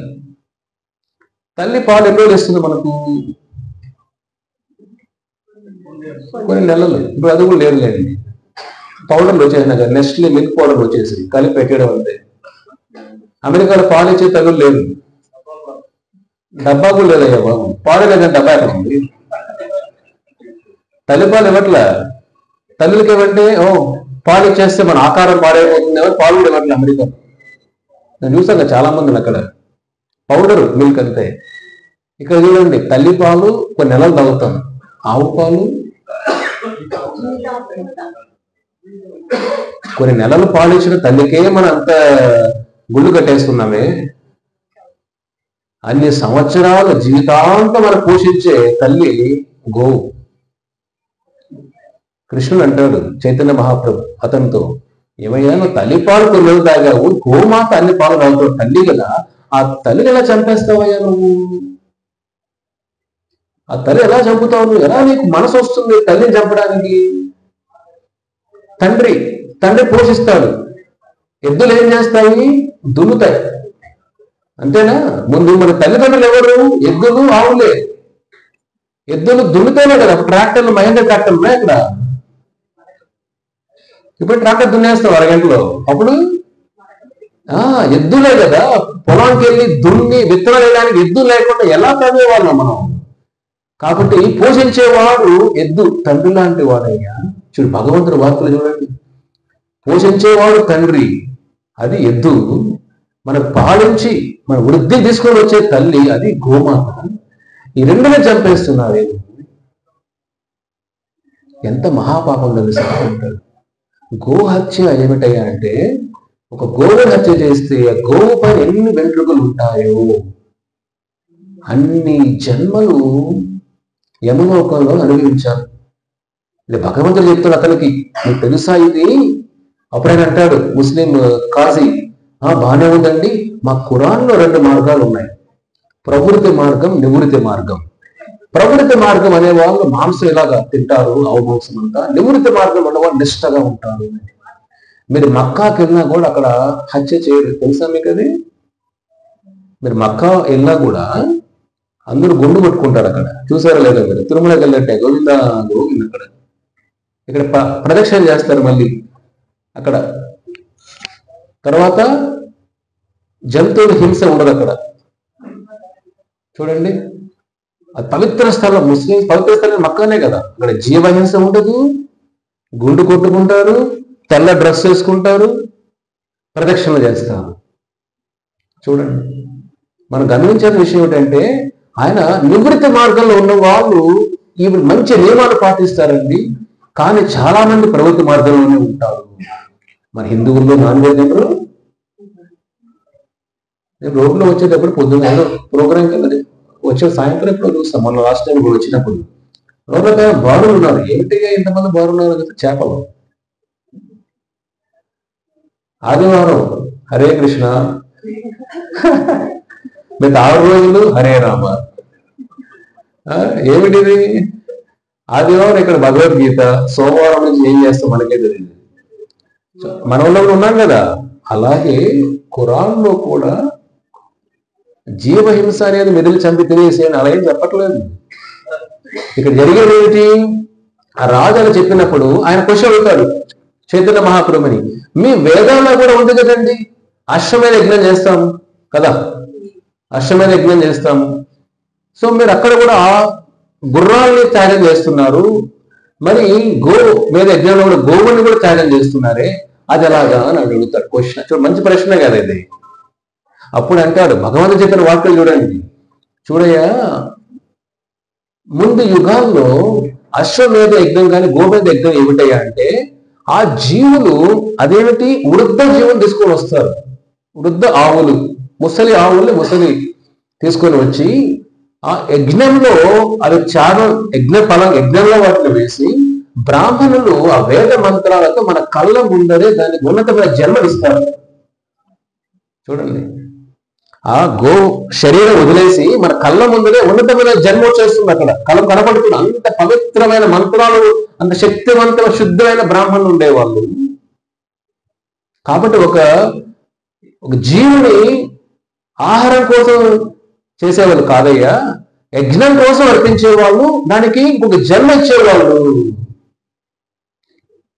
తల్లి పాలు ఎన్నో ఇస్తుంది మనకు? కొన్ని నెలలు. ఇప్పుడు అది కూడా లేదులేండి, పౌడర్లు వచ్చేసినా కదా, నెస్ట్లీ మిల్క్ పౌడర్ వచ్చేసి కలిపి పెట్టడం అంతే. అమెరికాలో పాలు ఇచ్చే తల్లు లేదు, డబ్బా కూడా లేదయ్యా బాబు, పాలు లేదని డబ్బా ఎక్కడ ఉంది? తల్లిపాలు ఇవ్వట్లే, తల్లులకి ఇవ్వంటే పాలు ఇచ్చేస్తే మన ఆకారం పాడైపోతుంది ఎవరు పాలు కూడా ఇవ్వట్లే అమెరికా. నేను చూసాను చాలా మందిని అక్కడ, పౌడర్ మిల్క్ అంతే. ఇక్కడ చూడండి, తల్లి పాలు కొన్ని నెలలు తాగుతాం, ఆవు పాలు కొన్ని నెలలు పాలు ఇచ్చిన తల్లికే మనం అంత గుళ్ళు కట్టేసుకున్నామే. అన్ని సంవత్సరాలు జీవితాంతం మనం పోషించే తల్లి గోవు. కృష్ణుడు అంటాడు చైతన్య మహాప్రభు అతనితో, ఏమయ్యా నువ్వు తల్లి పాలు కొన్ని తాగావు, గోమాత అన్ని పాలు తాగుతావు, తల్లి కదా, ఆ తల్లిని ఎలా చంపేస్తావయ్యా నువ్వు? ఆ తల్లి ఎలా చంపుతావు నువ్వు? ఎలా నీకు మనసు వస్తుంది తల్లిని చంపడానికి? తండ్రి పోషిస్తాడు, ఎద్దులు ఏం చేస్తాయి? దున్నుతాయి, అంతేనా? ముందు మన తల్లిదండ్రులు ఎవరు? ఎద్దులు ఆవులే. ఎద్దులు దున్నుతేనే కదా ట్రాక్టర్లు, మహేంద్ర ట్రాక్టర్లు ఉన్నాయి అక్కడ. ఇప్పుడు ట్రాక్టర్ దున్నేస్తాం అరగంటలో, అప్పుడు ఎద్దులే కదా పొలానికి వెళ్ళి దున్ని విత్తనాలు వేయడానికి. ఎద్దు లేకుండా ఎలా చదివేవాళ్ళం మనం? కాబట్టి పోషించేవాడు ఎద్దు, తండ్రి లాంటి వాడయ్యా. చూడు భగవంతుడు వార్తలు చూడండి, పోషించేవాడు తండ్రి, అది ఎద్దు. మనకు పాలించి మన వృద్ధి తీసుకొని వచ్చే తల్లి, అది గోమాత. ఈ రెండునే చంపేస్తున్నారు. ఎంత మహాపాపం తెలుసా అంటాడు. గోహత్య ఏమిటయ్యా అంటే, ఒక గోవుని హత్య చేస్తే ఆ గోవు పైన ఎన్ని వెంట్రుకలు ఉంటాయో అన్ని జన్మలు యమలోకంలో అనుభవించాలి. భగవంతుడు చెప్తాడు అతనికి, నీకు తెలుసా ఇది? అప్పుడైనా అంటాడు ముస్లిం కాజీ, బాగానే ఉందండి, మా ఖురాన్లో 2 మార్గాలు ఉన్నాయి, ప్రవృత్తి మార్గం, నివృత్తి మార్గం. ప్రవృత్తి మార్గం అనే వాళ్ళు మాంసం ఇలాగా తింటారు, అవమాంసం అంతా. నివృత్తి మార్గం అనే వాళ్ళు నిష్టగా ఉంటారు. మీరు మక్కాకి వెళ్ళినా కూడా అక్కడ హత్య చేయరు, తెలుసా మీకు అది? మీరు మక్కా వెళ్ళినా కూడా అందరూ గుండు కొట్టుకుంటారు అక్కడ, చూసారా లేదా మీరు? తిరుమలకి వెళ్ళట్టే గోవిందా గోవింద. అక్కడ ఇక్కడ ప్రదక్షిణ చేస్తారు మళ్ళీ అక్కడ. తర్వాత జంతువుల హింస ఉండదు అక్కడ. చూడండి, అది పవిత్ర స్థలం, ముస్లిం పవిత్ర స్థలం మక్కానే కదా. అక్కడ జీవహింస ఉండదు, గుండు కొట్టుకుంటారు, తెల్ల డ్రెస్ వేసుకుంటారు, ప్రదక్షిణలు చేస్తారు. చూడండి, మనం గమనించిన విషయం ఏంటంటే, ఆయన నివృత్తి మార్గంలో ఉన్న వాళ్ళు ఈ మంచి నియమాలు పాటిస్తారండి, కానీ చాలా మంది ప్రవృత్తి మార్గంలోనే ఉంటారు. మన హిందువుల్లో నాన్ వెజ్ ఎవరు? నేను రోడ్లో వచ్చేటప్పుడు పొద్దున్న ఏదో ప్రోగ్రాంకి వచ్చిన సాయంత్రం ఎప్పుడు చూస్తాం, మొన్న లాస్ట్ టైం కూడా వచ్చినప్పుడు రోజుల బారులు ఉన్నారు. ఏమిటిగా ఇంతమంది బారున్నారు కదా, చేపలు. ఆదివారం హరే కృష్ణ, మిగతా 6 రోజులు హరే రామ. ఏమిటిది? ఆదివారం ఇక్కడ భగవద్గీత, సోమవారం నుంచి ఏం చేస్తాం మనకే తెలియదు. మన వాళ్ళు ఉన్నాం కదా. అలాగే ఖురాన్లో కూడా జీవహింస అనేది మెదిలి చంపి తినేసేయని అలా ఏం చెప్పట్లేదు. ఇక్కడ జరిగేది ఏమిటి? ఆ రాజు అని చెప్పినప్పుడు ఆయన క్వశ్చన్ అడుగుతాడు చైతన్య మహాప్రభుని, మీ వేదాల్లో కూడా ఉంది కదండి, అశ్వమేధ యజ్ఞం చేస్తాం కదా, అశ్వమేధ యజ్ఞం చేస్తాం. సో మీరు అక్కడ కూడా గుర్రాల్ని త్యాగం చేస్తున్నారు, మరి గో మీద యజ్ఞంలో కూడా గోవుని కూడా త్యాగం చేస్తున్నారే, అది ఎలాగా అని అడుగుతాడు క్వశ్చన్. చూడ మంచి ప్రశ్న కదా ఇది. అప్పుడు అంటాడు, భగవంతుడు చెప్పిన వాక్యాలు చూడండి, చూడయ్యా, ముందు యుగాల్లో అశ్వమేధ యజ్ఞం కానీ గోమేధ యజ్ఞం ఏమిటయ్యా అంటే, ఆ జీవులు అదేమిటి వృద్ధ జీవులు తీసుకొని వస్తారు. వృద్ధ ఆవులు, ముసలి ఆవుల్ని ముసలి తీసుకొని వచ్చి ఆ యజ్ఞంలో అవి త్యాగం, యజ్ఞంలో వాటిని వేసి బ్రాహ్మణులు ఆ వేద మంత్రాలతో మన కళ్ళ ముందరే దానికి ఉన్నతమైన జన్మనిస్తారు. చూడండి, ఆ గో శరీరం వదిలేసి మన కళ్ళ ముందరే ఉన్నతమైన జన్మ వచ్చేస్తుంది. అక్కడ కళ్ళం కనపడుతుంది. అంత పవిత్రమైన మంత్రాలు, అంత శక్తివంతమైన శుద్ధమైన బ్రాహ్మణులు ఉండేవాళ్ళు. కాబట్టి ఒక జీవుని ఆహారం కోసం చేసేవాళ్ళు కాదయ్యా, యజ్ఞం కోసం అర్పించేవాళ్ళు, దానికి ఇంకొక జన్మ ఇచ్చేవాళ్ళు.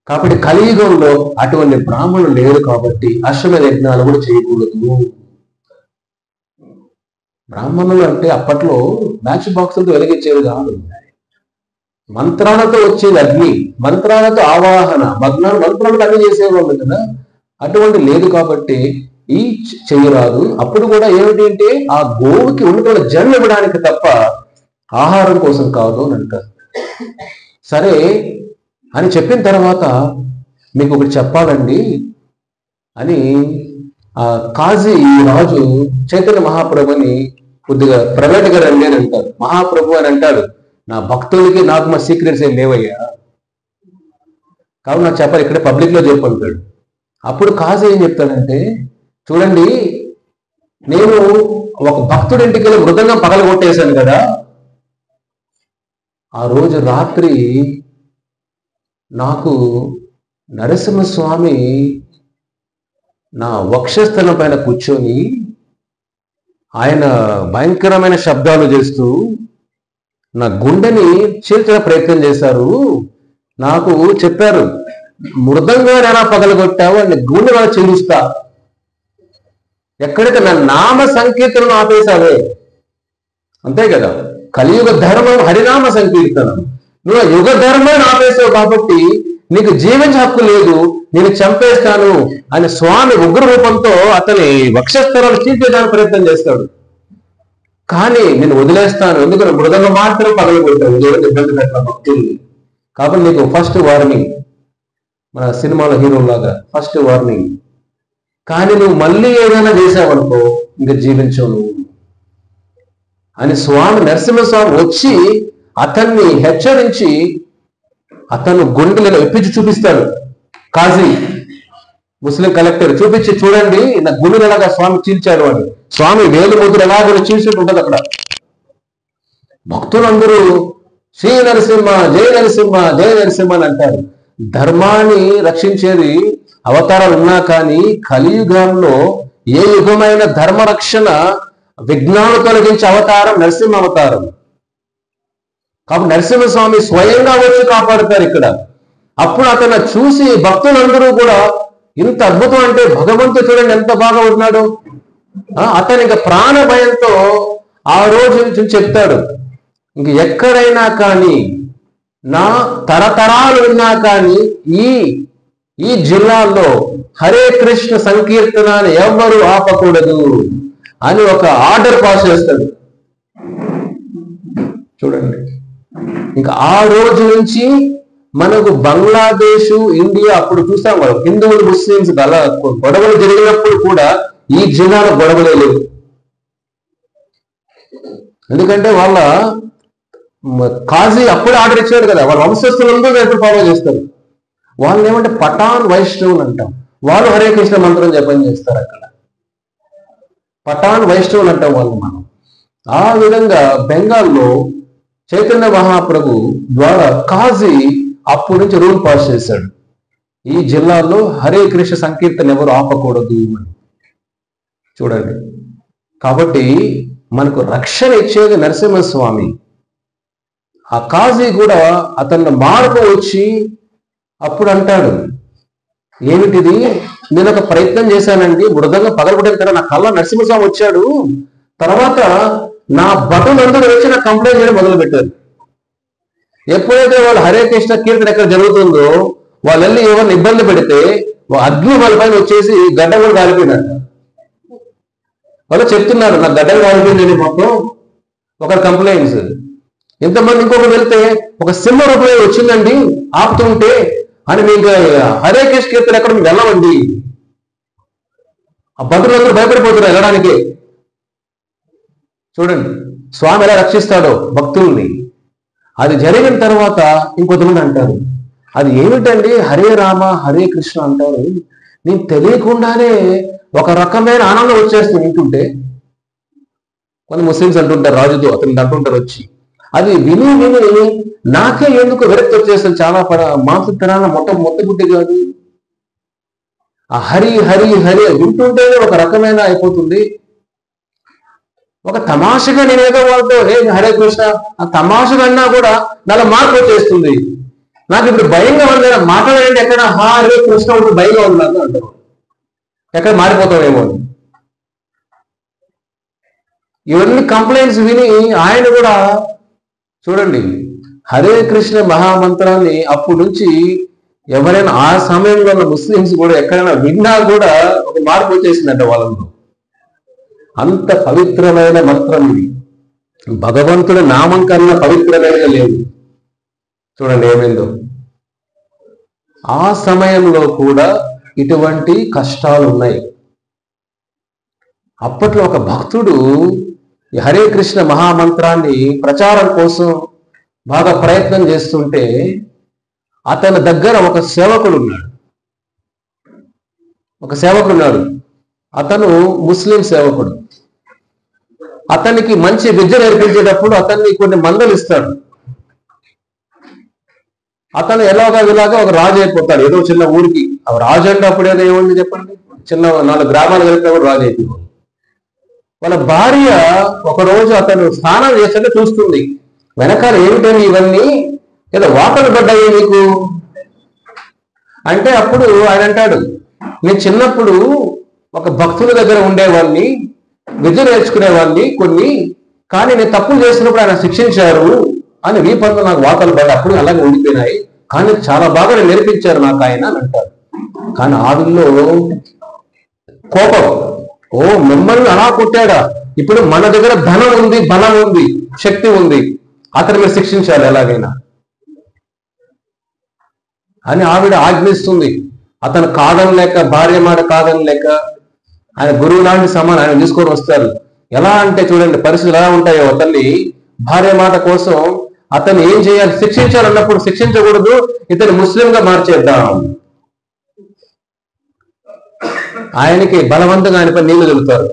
కాబట్టి కలియుగంలో అటువంటి బ్రాహ్మణులు లేరు కాబట్టి అశ్వమేధ యజ్ఞాలు కూడా చేయకూడదు. బ్రాహ్మణులు అంటే అప్పట్లో మ్యాచ్ బాక్సులతో వెలిగించేది కాదు, మంత్రాలతో వచ్చేది అగ్ని, మంత్రాలతో ఆవాహన, మంత్రాలతో అన్ని చేసేవాళ్ళు కదా. అటువంటి లేదు కాబట్టి ఈ చెయ్యరాదు. అప్పుడు కూడా ఏమిటి అంటే ఆ గోవుకి ఉన్నటువంటి జన్మ ఇవ్వడానికి తప్ప ఆహారం కోసం కాదు అని అంటారు. సరే అని చెప్పిన తర్వాత మీకు ఒకటి చెప్పాలండి అని ఆ కాజీ రాజు చైతన్య మహాప్రభుని కొద్దిగా ప్రైవేట్గా రండి అని అంటారు. మహాప్రభు అని అంటాడు, నా భక్తులకి నాకు మా సీక్రెట్స్ ఏం లేవయ్యా, కాబట్టి నాకు చెప్పాలి, ఇక్కడే పబ్లిక్ లో చెప్పంటాడు. అప్పుడు కాజీ ఏం చెప్తాడంటే, చూడండి, నేను ఒక భక్తుడి ఇంటికి వెళ్ళి మృదంగం పగలగొట్టేశాను కదా, ఆ రోజు రాత్రి నాకు నరసింహస్వామి నా వక్షస్థలం పైన కూర్చొని ఆయన భయంకరమైన శబ్దాలు చేస్తూ నా గుండెని చీల్చిన ప్రయత్నం చేశారు. నాకు చెప్పారు, మృదంగాన్ని ఎలా పగలగొట్టావు అని గుండె వాళ్ళు చీలుస్తా, ఎక్కడైతే నా నామ సంకీర్తనం ఆపేశావే. అంతే కదా, కలియుగ ధర్మం హరినామ సంకీర్తనం, నువ్వు యుగ ధర్మాన్ని ఆపేసావు కాబట్టి నీకు జీవించే హక్కు లేదు, నేను చంపేస్తాను అని స్వామి ఉగ్ర రూపంతో అతని వక్షస్థలాలు చీల్చేయడానికి ప్రయత్నం చేస్తాడు. కానీ నేను వదిలేస్తాను, ఎందుకంటే మృదంగా మాత్రం పగలగొట్టావు, ఇబ్బంది పెట్టిన భక్తుల్ని. కాబట్టి నీకు ఫస్ట్ వార్నింగ్, మన సినిమాలో హీరోలాగా ఫస్ట్ వార్నింగ్. కానీ నువ్వు మళ్ళీ ఏదైనా చేసావనుకో ఇంకా జీవించవు నువ్వు అని స్వామి నరసింహస్వామి వచ్చి అతన్ని హెచ్చరించి అతను గుండెలను ఎప్పించి చూపిస్తాడు. కాజీ ముస్లిం కలెక్టర్ చూపించి, చూడండి నా గుండెలు ఎలాగా స్వామి చీల్చాడు అని. స్వామి వేలు ముద్ర ఎలాగో చీల్చినట్టు ఉంటుంది అక్కడ. భక్తులందరూ శ్రీ నరసింహ, జయ నరసింహ, జయ నరసింహ అని అంటారు. ధర్మాన్ని రక్షించేది అవతారాలు ఉన్నా కానీ కలియుగంలో ఏ యుగమైన ధర్మ రక్షణ విఘ్నాలు తొలగించే అవతారం నరసింహ అవతారం. కాబట్టి నరసింహస్వామి స్వయంగా వచ్చి కాపాడుతారు ఇక్కడ. అప్పుడు అతను చూసి భక్తులందరూ కూడా ఇంత అద్భుతం అంటే భగవంతుడు చూడండి ఎంత బాగా ఉన్నాడు. అతను ఇంకా ప్రాణ భయంతో ఆ రోజు చెప్తాడు, ఇంక ఎక్కడైనా కానీ నా తరతరాలు ఉన్నా కానీ ఈ జిల్లాల్లో హరే కృష్ణ సంకీర్తనాన్ని ఎవ్వరూ ఆపకూడదు అని ఒక ఆర్డర్ పాస్ చేస్తాడు. చూడండి, ఇంకా ఆ రోజు నుంచి మనకు బంగ్లాదేశ్, ఇండియా అప్పుడు చూసాం మనం హిందువులు ముస్లింస్ అలా గొడవలు జరిగినప్పుడు కూడా ఈ జిల్లాలో గొడవలే లేవు. ఎందుకంటే వాళ్ళ కాజీ అప్పుడే ఆర్డర్ ఇచ్చాడు కదా, వాళ్ళ వంశస్థులందరూ ఎప్పుడు ఫాలో చేస్తారు. వాళ్ళు ఏమంటే పఠాన్ వైష్ణవులు అంటాం, వాళ్ళు హరే కృష్ణ మంత్రం జపం చేస్తారు. అక్కడ పఠాన్ వైష్ణవులు అంటాం వాళ్ళు మనం. ఆ విధంగా బెంగాల్లో చైతన్య మహాప్రభు ద్వారా కాజీ అప్పటి నుంచి రూల్ పాస్ చేశాడు, ఈ జిల్లాలో హరే కృష్ణ సంకీర్తన ఎవరు ఆపకూడదు అని. చూడండి, కాబట్టి మనకు రక్షణ ఇచ్చేది నరసింహస్వామి. ఆ కాజీ కూడా అతన్ని మార్పు వచ్చి అప్పుడు అంటాడు, ఏమిటిది, నేను ఒక ప్రయత్నం చేశానండి, మృదంగా పగలబడిన తర్వాత నా కళ్ళ నరసింహస్వామి వచ్చాడు, తర్వాత నా భటులందరూ వచ్చి నా కంప్లైంట్ చేయడం మొదలు పెట్టారు. ఎప్పుడైతే వాళ్ళు హరే కృష్ణ కీర్తన ఎక్కడ జరుగుతుందో వాళ్ళు వెళ్ళి ఎవరిని ఇబ్బంది పెడితే అగ్ని వాళ్ళ పైన వచ్చేసి గడ్డ కూడా కాలిపోయినట్ట. వాళ్ళు చెప్తున్నారు, నాకు గడ్డ కాలిపోయింది మొత్తం, ఒకరి కంప్లైంట్స్. ఎంతమంది ఇంకొకరు వెళ్తే ఒక సింహ రూపంలో వచ్చిందండి ఆపుతుంటే అని, మీకు హరే కృష్ణ కీర్తన ఎక్కడ మీకు వెళ్ళవండి. ఆ భటులందరూ భయపడిపోతున్నారు వెళ్ళడానికి. చూడండి స్వామి ఎలా రక్షిస్తాడో భక్తుల్ని. అది జరిగిన తర్వాత ఇంకొంతమంది అంటారు, అది ఏమిటండి హరే రామ హరే కృష్ణ అంటారు, నీకు తెలియకుండానే ఒక రకమైన ఆనందం వచ్చేస్తుంది వింటుంటే. కొంత ముస్లిమ్స్ అంటుంటారు, రాజుతో అతను అంటుంటారు వచ్చి, అది విని విని నాకే ఎందుకు విరక్తి వచ్చేస్తుంది, చాలా మాంసం తినాల మొత్తం బుద్ధి కాదు. ఆ హరి హరి హరి వింటుంటేనే ఒక రకమైన అయిపోతుంది. ఒక తమాషగా నేనేదో వాళ్ళతో హరే కృష్ణ ఆ తమాషగా అన్నా కూడా నాలో మార్పు వచ్చేస్తుంది. నాకు ఇప్పుడు భయంగా ఉంది, మాట్లాడండి ఎక్కడ హరే కృష్ణ ఇప్పుడు భయంగా ఉంది నాకు అంటారు, ఎక్కడ మారిపోతామేమో. ఇవన్నీ కంప్లైంట్స్ విని ఆయన కూడా చూడండి హరే కృష్ణ మహామంత్రాన్ని అప్పటి నుంచి ఎవరైనా ఆ సమయంలో ఉన్న ముస్లిమ్స్ కూడా ఎక్కడైనా విన్నా కూడా ఒక మార్పు వచ్చేసిందంట వాళ్ళలో. అంత పవిత్రమైన మంత్రం ఇది, భగవంతుడి నామం కన్నా పవిత్రమైన లేదు. చూడండి ఏమైందో. ఆ సమయంలో కూడా ఇటువంటి కష్టాలు ఉన్నాయి. అప్పట్లో ఒక భక్తుడు హరే కృష్ణ మహామంత్రాన్ని ప్రచారం కోసం బాగా ప్రయత్నం చేస్తుంటే అతని దగ్గర ఒక సేవకుడు ఉన్నాడు. అతను ముస్లిం సేవకుడు. అతనికి మంచి విద్య నేర్పించేటప్పుడు అతన్ని కొన్ని మందలు ఇస్తాడు. అతను ఇలాగా ఒక రాజు అయిపోతాడు ఏదో చిన్న ఊరికి. ఆ రాజు అంటే అప్పుడు ఏదో ఏముంది చెప్పండి, చిన్న 4 గ్రామాలు కలిపినప్పుడు రాజు అయిపోయింది. వాళ్ళ భార్య ఒకరోజు అతను స్నానం చేస్తుంటే చూస్తుంది, వెనకాల ఏమిటని ఇవన్నీ, ఏదో వాతలు పడ్డాయి నీకు అంటే. అప్పుడు ఆయన అంటాడు, నేను చిన్నప్పుడు ఒక భక్తుల దగ్గర ఉండేవాడిని, విద్య నేర్చుకునేవాడిని కొన్ని, కానీ నేను తప్పులు చేసినప్పుడు ఆయన శిక్షించారు అని వీపంలో నాకు వాతలు పడ్డాయి, అప్పుడు అలాగే ఉండిపోయినాయి, కానీ చాలా బాగా నేర్పించారు నాకు ఆయన అని అంటారు. కానీ ఆవిల్లో కోపం, ఓ మిమ్మల్ని అలా కొట్టాడా, ఇప్పుడు మన దగ్గర ధనం ఉంది, బలం ఉంది, శక్తి ఉంది, అతను మీరు శిక్షించాలి ఎలాగైనా అని ఆవిడ ఆజ్ఞిస్తుంది. అతను కాదనలేక, భార్య మాట కాదనలేక ఆయన గురువు లాంటి సమానం ఆయన తీసుకొని వస్తారు. ఎలా అంటే చూడండి పరిస్థితులు ఎలా ఉంటాయో, అతన్ని భార్య మాట కోసం అతన్ని ఏం చేయాలి, శిక్షించాలన్నప్పుడు శిక్షించకూడదు, ఇతను ముస్లింగా మార్చేద్దాం. ఆయనకి బలవంతంగా ఆయనపై నీళ్లు చల్లుతారు.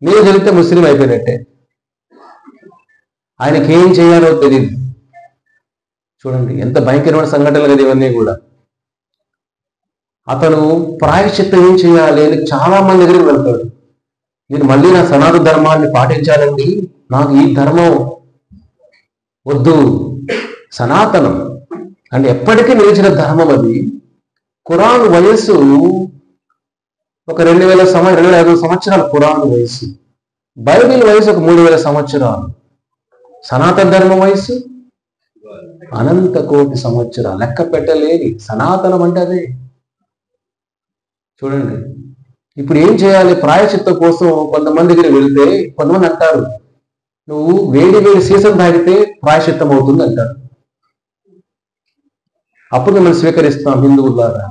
నీళ్లు చల్లితే ముస్లిం అయిపోయినట్టే. ఆయనకి ఏం చేయాలో తెలియదు. చూడండి ఎంత భయంకరమైన సంఘటనలు కదా ఇవన్నీ కూడా. అతను ప్రాయశ్చిత్తం ఏం చేయాలి అని చాలా మంది దగ్గరికి వెళ్తాడు. నేను మళ్ళీ నా సనాతన ధర్మాన్ని పాటించాలండి, నాకు ఈ ధర్మం వద్దు, సనాతనం అంటే ఎప్పటికీ నిలిచిన ధర్మం అది. ఖురాన్ వయస్సు ఒక 2,500 సంవత్సరాలు ఖురాన్ వయస్సు, బైబిల్ వయసు ఒక 3,000 సంవత్సరాలు, సనాతన ధర్మం వయస్సు అనంత కోటి సంవత్సరాలు, లెక్క పెట్టలేని సనాతనం అంటే అదే. చూడండి ఇప్పుడు ఏం చేయాలి, ప్రాయశ్చిత్తం కోసం కొంతమంది దగ్గర వెళ్తే కొంతమంది అంటారు, నువ్వు వేడి సీసం తాగితే ప్రాయశ్చిత్తం అవుతుంది అంటారు. అప్పుడు మిమ్మల్ని స్వీకరిస్తాం హిందువులారా.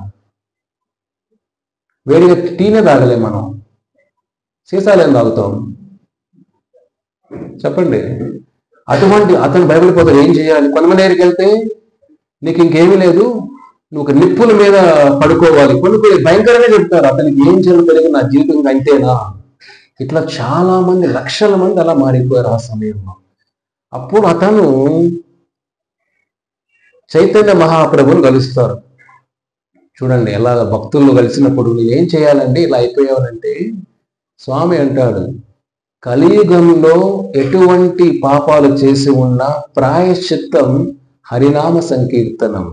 వేడిగా టీనే తాగలేం మనం, సీసాలేం తాగుతాం. చెప్పండి. అటువంటి అతను భయపడిపోతాడు. ఏం చేయాలి? కొంతమంది దగ్గరికి వెళ్తే నీకు ఇంకేమీ లేదు, నువ్వు ఒక నిప్పుల మీద పడుకోవాలి, కొన్ని భయంకరంగా చెప్తారు. అతనికి ఏం చేయలేదు, నా జీవితం అంతేనా? ఇట్లా చాలా మంది, లక్షల మంది అలా మారిపోయారు ఆ సమయంలో. అప్పుడు అతను చైతన్య మహాప్రభుని కలుస్తారు. చూడండి ఎలా భక్తులు కలిసినప్పుడు ఏం చేయాలండి ఇలా అయిపోయావనంటే, స్వామి అంటాడు, కలియుగంలో ఎటువంటి పాపాలు చేసి ఉన్నా ప్రాయశ్చిత్తం హరినామ సంకీర్తనం.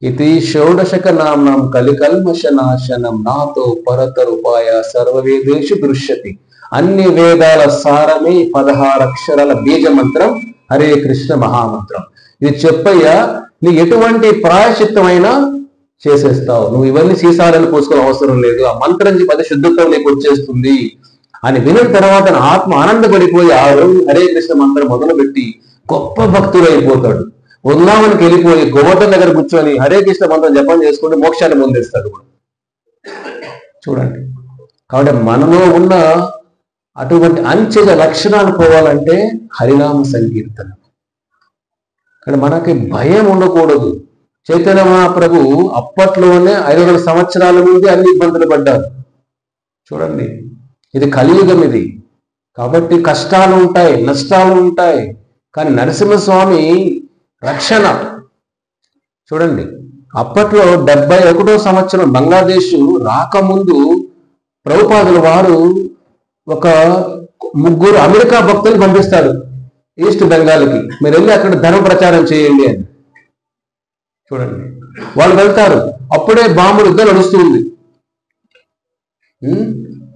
ఇది షోడశక నామ్నం కలికల్మష నాశనం నాతో పరతరుపాయ సర్వవేదేషు దృశ్యతి. అన్ని వేదాల సారమే 16 అక్షరాల బీజ మంత్రం హరే కృష్ణ మహామంత్రం. ఇది చెప్పయ్యా, నీ ఎటువంటి ప్రాయశ్చిత్తమైనా చేసేస్తావు, నువ్వు ఇవన్నీ సీసాలను పోసుకోవడం అవసరం లేదు, ఆ మంత్రం పది శుద్ధత్వం నీకు వచ్చేస్తుంది అని విన్న తర్వాత ఆత్మ ఆనందపడిపోయి ఆ రోజు హరే కృష్ణ మంత్రం మొదలుపెట్టి గొప్ప భక్తుడు అయిపోతాడు. వృందావనికి వెళ్ళిపోయి గోవర్ధన్ దగ్గర కూర్చొని హరే కృష్ణ మంత్రం జపం చేసుకుంటే మోక్షాన్ని పొందేస్తాడు. చూడండి. కాబట్టి మనలో ఉన్న అటువంటి అంచెల లక్షణాలు పోవాలంటే హరినామ సంకీర్తన. కానీ మనకి భయం ఉండకూడదు. చైతన్య మహాప్రభు అప్పట్లోనే 500 సంవత్సరాల ముందే అన్ని ఇబ్బందులు పడ్డారు. చూడండి, ఇది కలియుగం ఇది. కాబట్టి కష్టాలు ఉంటాయి, నష్టాలు ఉంటాయి. కానీ నరసింహస్వామి రక్షణ చూడండి. అప్పట్లో 71వ సంవత్సరం బంగ్లాదేశ్ రాకముందు ప్రభుపాదుల వారు ఒక 3 అమెరికా భక్తులు పంపిస్తాడు ఈస్ట్ బెంగాల్కి, మీరు వెళ్ళి అక్కడ ధర్మ ప్రచారం చేయండి అని. చూడండి, వాళ్ళు వెళ్తారు. అప్పుడే బాంబు యుద్ధం నడుస్తుంది.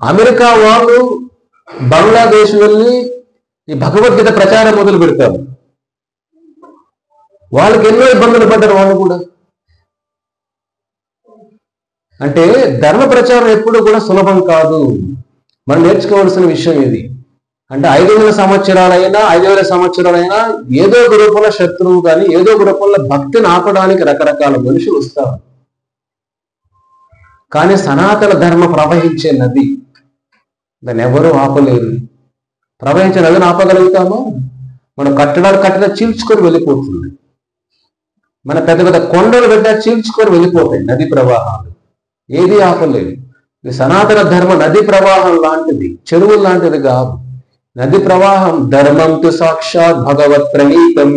అమెరికా వాళ్ళు బంగ్లాదేశ్ వెళ్ళి ఈ భగవద్గీత ప్రచారం మొదలు పెడతారు. వాళ్ళకి ఎన్నో ఇబ్బందులు పడ్డారు వాళ్ళు కూడా. అంటే ధర్మ ప్రచారం ఎప్పుడు కూడా సులభం కాదు. మనం నేర్చుకోవాల్సిన విషయం ఇది. అంటే 5,000 సంవత్సరాలైనా 5,000 సంవత్సరాలైనా ఏదో ఒక రూపంలో శత్రువు కానీ ఏదో ఒక రూపంలో భక్తిని ఆపడానికి రకరకాల మనుషులు వస్తారు. కానీ సనాతన ధర్మ ప్రవహించే నది, దాన్ని ఎవరూ ఆపలేరు. ప్రవహించే నదిని ఆపగలుగుతామా? మనం కట్టడా చీల్చుకొని వెళ్ళిపోతుంది. మన పెద్ద పెద్ద కొండలు పెట్టా చీల్చుకొని వెళ్ళిపోతాయి నది ప్రవాహాలు. ఏది ఆపలేదు. ఇది సనాతన ధర్మ నది ప్రవాహం లాంటిది, చెరువులు లాంటిది కాదు. నది ప్రవాహం ధర్మం తు సాక్షాత్ భగవత్ ప్రణీతం.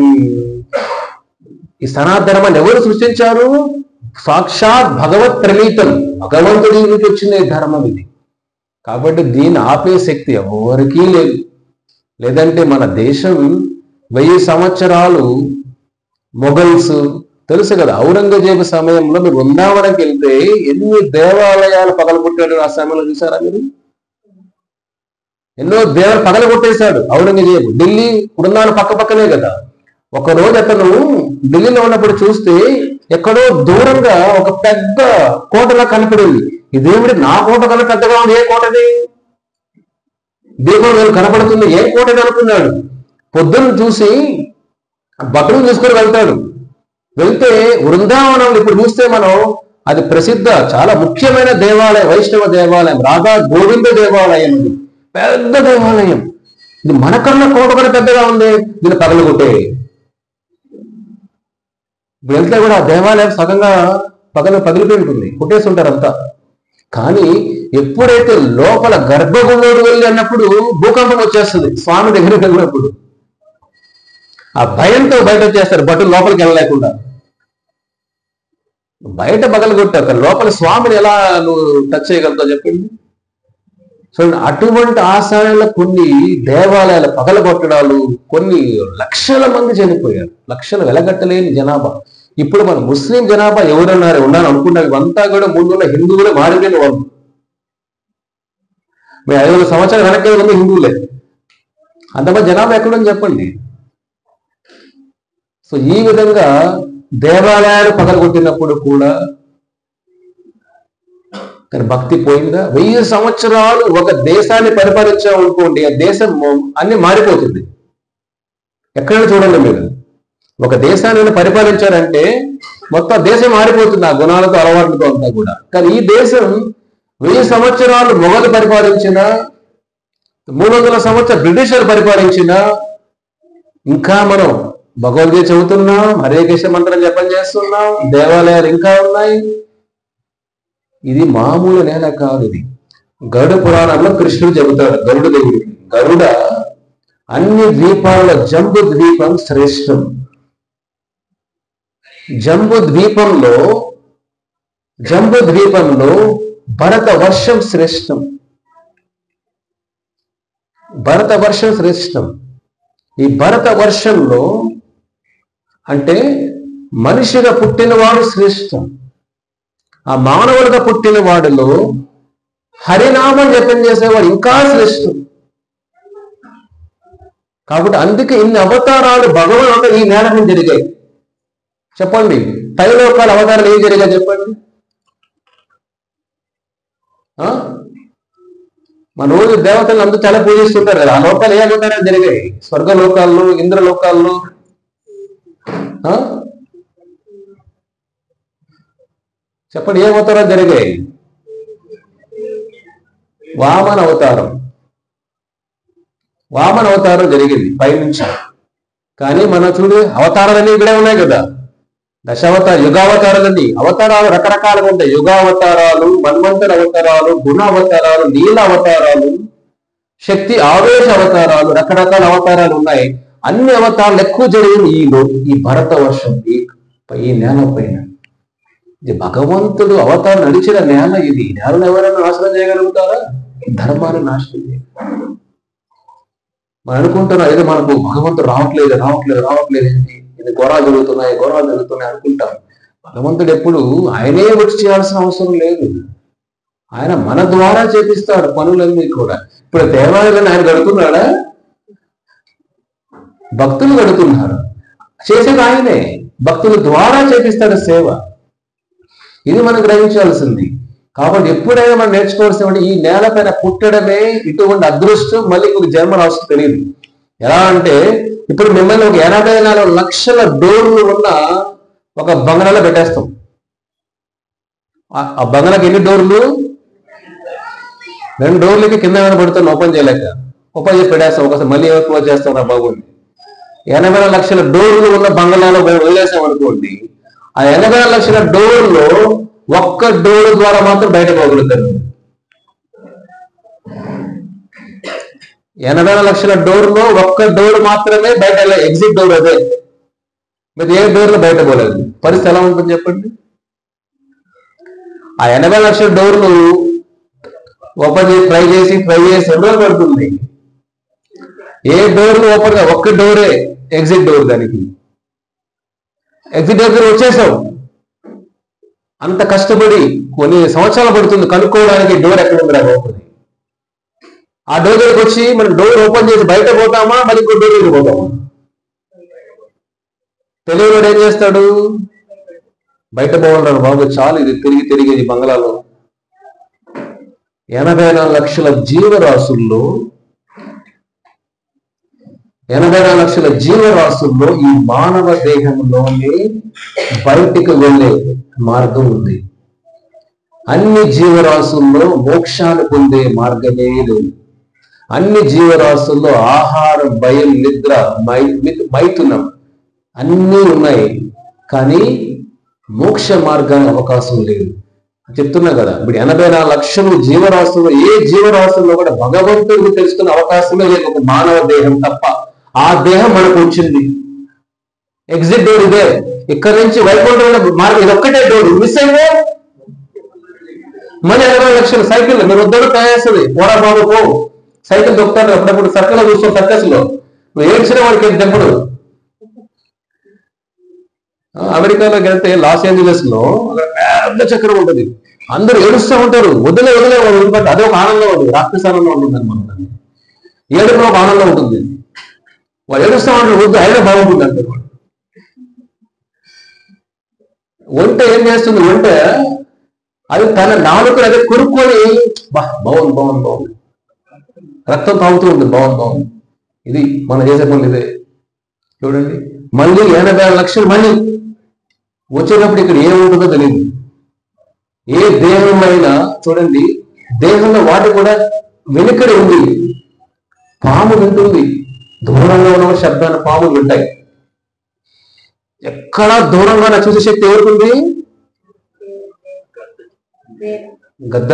ఈ సనాతన ధర్మాన్ని ఎవరు సృష్టించారు? సాక్షాత్ భగవత్ ప్రణీతం, భగవంతుడి నుంచి వచ్చిన ధర్మం ఇది. కాబట్టి దీన్ని ఆపే శక్తి ఎవరికీ లేదు. లేదంటే మన దేశం 1000 సంవత్సరాలు మొఘల్స్ తెలుసు కదా, ఔరంగజేబు సమయంలో మీరు వృందావనకి వెళ్తే ఎన్ని దేవాలయాలు పగలగొట్టాడు ఆ సమయంలో చూసారా మీరు? ఎన్నో దేవాలు పగలగొట్టేశాడు ఔరంగజేబు. ఢిల్లీ బృందావనం పక్కనే కదా. ఒకరోజు అతను ఢిల్లీలో ఉన్నప్పుడు చూస్తే ఎక్కడో దూరంగా ఒక పెద్ద కోటలా కనపడింది. ఇదేమిటి, నా కోట కన్నా పెద్దగా ఉంది, ఏ కోటది? దీపం కనపడుతుంది, ఏ కోటది అనుకున్నాడు. పొద్దున్న చూసి బట్టలు తీసుకొని వెళ్తాడు. వెళ్తే బృందావనం ఇప్పుడు చూస్తే మనం అది ప్రసిద్ధ చాలా ముఖ్యమైన దేవాలయం, వైష్ణవ దేవాలయం, రాధా గోవింద దేవాలయం. ఇది పెద్ద దేవాలయం. ఇది మనకన్నా కోట కన్నా పెద్దగా ఉంది. దీన్ని పగలగొట్టే వెళ్తే కూడా ఆ దేవాలయం సగంగా పగిలిపోయి ఉంటుంది, కొట్టేసి ఉంటారు అంతా. కానీ ఎప్పుడైతే లోపల గర్భగుడిలోకి వెళ్ళి అన్నప్పుడు భూకంపం వచ్చేస్తుంది. స్వామి దగ్గరికి వెళ్ళినప్పుడు ఆ భయంతో బయట వచ్చేస్తారు, బట్టలు లోపలికి వెళ్ళలేకుండా. బయట పగలగొట్టాక లోపల స్వామిని ఎలా నువ్వు టచ్ చేయగలుగుతావు చెప్పండి? చూడండి, అటువంటి ఆశయాల కొన్ని దేవాలయాల పగలగొట్టడాలు, కొన్ని లక్షల మంది చనిపోయారు. లక్షలు వెలగట్టలేని జనాభా. ఇప్పుడు మన ముస్లిం జనాభా ఎవరన్నారు ఉన్నాను అనుకున్నారు, ఇవంతా కూడా ముందున్న హిందువులే మారిపోయిన వాళ్ళు. మేము 500 సంవత్సరాలు వెనక్కి ఉంది హిందువులే. అంతమంది జనాభా ఎక్కడని చెప్పండి. సో ఈ విధంగా దేవాలయాలు పగలగొట్టినప్పుడు కూడా కానీ భక్తి పోయిందా? 1000 సంవత్సరాలు ఒక దేశాన్ని పరిపాలించామనుకోండి, ఆ దేశం అన్ని మారిపోతుంది. ఎక్కడైనా చూడండి మీరు, ఒక దేశాన్ని పరిపాలించారంటే మొత్తం దేశం మారిపోతుంది, ఆ గుణాలతో అలవాట్లతో అంతా కూడా. కానీ ఈ దేశం 1000 సంవత్సరాలు మొఘలు పరిపాలించిన 300 సంవత్సరాలు బ్రిటిషర్ పరిపాలించిన ఇంకా మనం భగవద్గీత చదువుతున్నాం, హరే కృష్ణ మంత్రం జపం చేస్తున్నాం, దేవాలయాలు ఇంకా ఉన్నాయి. ఇది మామూలు నేల కాదు. ఇది గరుడ పురాణంలో కృష్ణుడు చెబుతాడు గరుడ దేవుడికి, గరుడ అన్ని ద్వీపాలలో జంబు ద్వీపం శ్రేష్టం. జంబు ద్వీపంలో భరత వర్షం శ్రేష్టం. భరత వర్షం శ్రేష్టం. ఈ భరత వర్షంలో అంటే మనిషిగా పుట్టినవాడు శ్రేష్టం. ఆ మానవుడిగా పుట్టిన వాడిలో హరినామం జపం చేసేవాడు ఇంకా శ్రేష్టం. కాబట్టి అందుకే ఇన్ని అవతారాలు భగవంతుడు ఈ నేల మీద జరిగాయి. చెప్పండి, పైలోకాల అవతారాలు ఏం జరిగాయి చెప్పండి. మన రోజు దేవతలు అందరూ చాలా పూజిస్తుంటారు కదా, ఆ లోకాలు ఏ అవతారాలు జరిగాయి? స్వర్గలోకాల్లో, ఇంద్రలోకాల్లో. చెప్పండి, ఏ అవతారాలు జరిగాయి? వామన అవతారం జరిగింది పైనుంచి. కానీ మనం చూడు, అవతారాలన్నీ ఇక్కడే ఉన్నాయి కదా, యుగావతారాలన్నీ. అవతారాలు రకరకాలుగా ఉంటాయి. యుగావతారాలు, మన్వంతర అవతారాలు, గుణ అవతారాలు, నీల అవతారాలు, శక్తి ఆవేశ అవతారాలు, రకరకాల అవతారాలు ఉన్నాయి. అన్ని అవతారాలు ఎక్కువ జరిగింది ఈ భరత వర్షం, ఈ నేల పైన. ఇది భగవంతుడు అవతారం నడిచిన నేల. ఇది నేలను ఎవరైనా నాశనం చేయగలుగుతారా? ధర్మాన్ని నాశనం చేయాలి. మనం అనుకుంటున్నాం ఏదో మనకు భగవంతుడు రావట్లేదు ఏంటి, ఇది ఘోరాలు జరుగుతున్నాయి అనుకుంటాం. భగవంతుడు ఎప్పుడు ఆయనే వచ్చి చేయాల్సిన అవసరం లేదు. ఆయన మన ద్వారా చేపిస్తాడు పనులన్నీ కూడా. ఇప్పుడు దేవాలయాలను ఆయన గడుతున్నాడా? భక్తులు గడుతున్నారు. చేసేది ఆయనే, భక్తుల ద్వారా చేపిస్తాడు సేవ. ఇది మనం గ్రహించాల్సింది. కాబట్టి ఎప్పుడైనా మనం నేర్చుకోవాల్సిన ఈ నేల పైన పుట్టడమే ఇటువంటి అదృష్టం. మళ్ళీ ఇంకొక జన్మ రాష్ట్రం తెలియదు. ఎలా అంటే, ఇప్పుడు మిమ్మల్ని ఒక 84 లక్షల డోర్లు ఉన్న ఒక బంగళాలో పెట్టేస్తాం. ఆ బంగళాకి ఎన్ని డోర్లు? 2 డోర్లకి కింద ఏమైనా పడుతుంది, ఓపెన్ చేయలేక ఓపెన్ చేసి పెట్టేస్తాం. ఒకసారి మళ్ళీ ఎవరు క్లోజ్ చేస్తాం నా బాబుని. 80 లక్షల డోర్లు ఉన్న బంగళాలో వదిలేసాం అనుకోండి, ఆ 80 లక్షల డోర్లో ఒక్క డోర్ ద్వారా మాత్రం బయట పోగలుగుతారు. 80 లక్షల డోర్లో ఒక్క డోర్ మాత్రమే బయట, ఎగ్జిట్ డోర్ అదే. మీరు ఏ డోర్లో బయట పోలేదు. పరిస్థితి ఎలా ఉంటుంది చెప్పండి. ఆ 80 లక్షల డోర్లు ఓపెన్ చేసి ట్రై చేసి 2 రోజులు పడుతుంది. ఏ డోర్లు ఓపెన్ గా ఒక్క డోరే ఎగ్జిట్ డోర్. దానికి ఎగ్జిట్ డోర్ వచ్చేసాం. అంత కష్టపడి కొన్ని సంవత్సరాలు పడుతుంది కనుక్కోవడానికి డోర్ ఎక్కడ ఉంది లోపలి. ఆ డోర్ దగ్గరికి వచ్చి మనం డోర్ ఓపెన్ చేసి బయట పోతామా, మళ్ళీ ఇంకో డోర్ దగ్గర పోతామా? తెలియని ఏం చేస్తాడు? బయట పోవాలన్నాడు, బాబు చాలు ఇది తిరిగి బంగ్లాలో. 84 లక్షల జీవరాశుల్లో 84 లక్షల జీవరాశుల్లో ఈ మానవ దేహంలోనే బయటికి వెళ్ళే మార్గం ఉంది. అన్ని జీవరాశుల్లో మోక్షాన్ని పొందే మార్గమే లేదు. అన్ని జీవరాశుల్లో ఆహారం, భయం, నిద్ర, మైథునం అన్నీ ఉన్నాయి. కానీ మోక్ష మార్గానికి అవకాశం లేదు. చెప్తున్నా కదా, ఇప్పుడు 84 లక్షలు జీవరాశులు, ఏ జీవరాశుల్లో కూడా భగవంతుడికి తెలుసుకునే అవకాశమే లేదు, ఒక మానవ దేహం తప్ప. ఆ దేహం మనకు వచ్చింది. ఎగ్జిట్ డోర్ ఇదే. ఇక్కడ నుంచి వైకుంఠం మార్గం ఇది ఒక్కటే డోర్. మిస్ అయితే మళ్ళీ 80 లక్షల సైకిల్ మీరు వద్దరు తయారేస్తుంది. పోరా బాబు పో, సైకిల్ దొక్కుతారు. అప్పుడప్పుడు సర్కల్ లో చూస్తాం, సర్కస్ లో ఏడ్చిన వాడికి ఎప్పుడు. అమెరికాలోకి వెళ్తే లాస్ ఏంజలస్ లో పెద్ద చక్రం ఉంటుంది. అందరూ ఏడుస్తూ ఉంటారు. వదిలే ఉంటుంది. అదే ఒక ఆనందం ఉంటుంది, రాక్షసానందం ఉంటుంది అనమాట. ఏడుపులో ఒక ఆనందం ఉంటుంది. వాళ్ళు ఏడుస్తూ ఉంటారు, వద్దు అయినా బాగుంటుంది అంటారు. వంట ఏం చేస్తుంది? వంట అది తన నాలుకలు అదే కొనుక్కొని బాగుంది రక్తం తాగుతూ ఉంటుంది. బాగుంది. ఇది మనం చేసే పనులు ఇదే. చూడండి, మళ్ళీ 80 లక్షలు మళ్ళీ వచ్చేటప్పుడు ఇక్కడ ఏముంటుందో తెలియదు. ఏ దేహమైనా చూడండి, దేహంలో వాటి కూడా వెనుకడి ఉంది. పాము వింటుంది, దూరంగా ఉన్న శబ్దాన్ని పాములు వింటాయి. ఎక్కడా దూరంగా చూసే శక్తి ఎవరికి? గద్ద,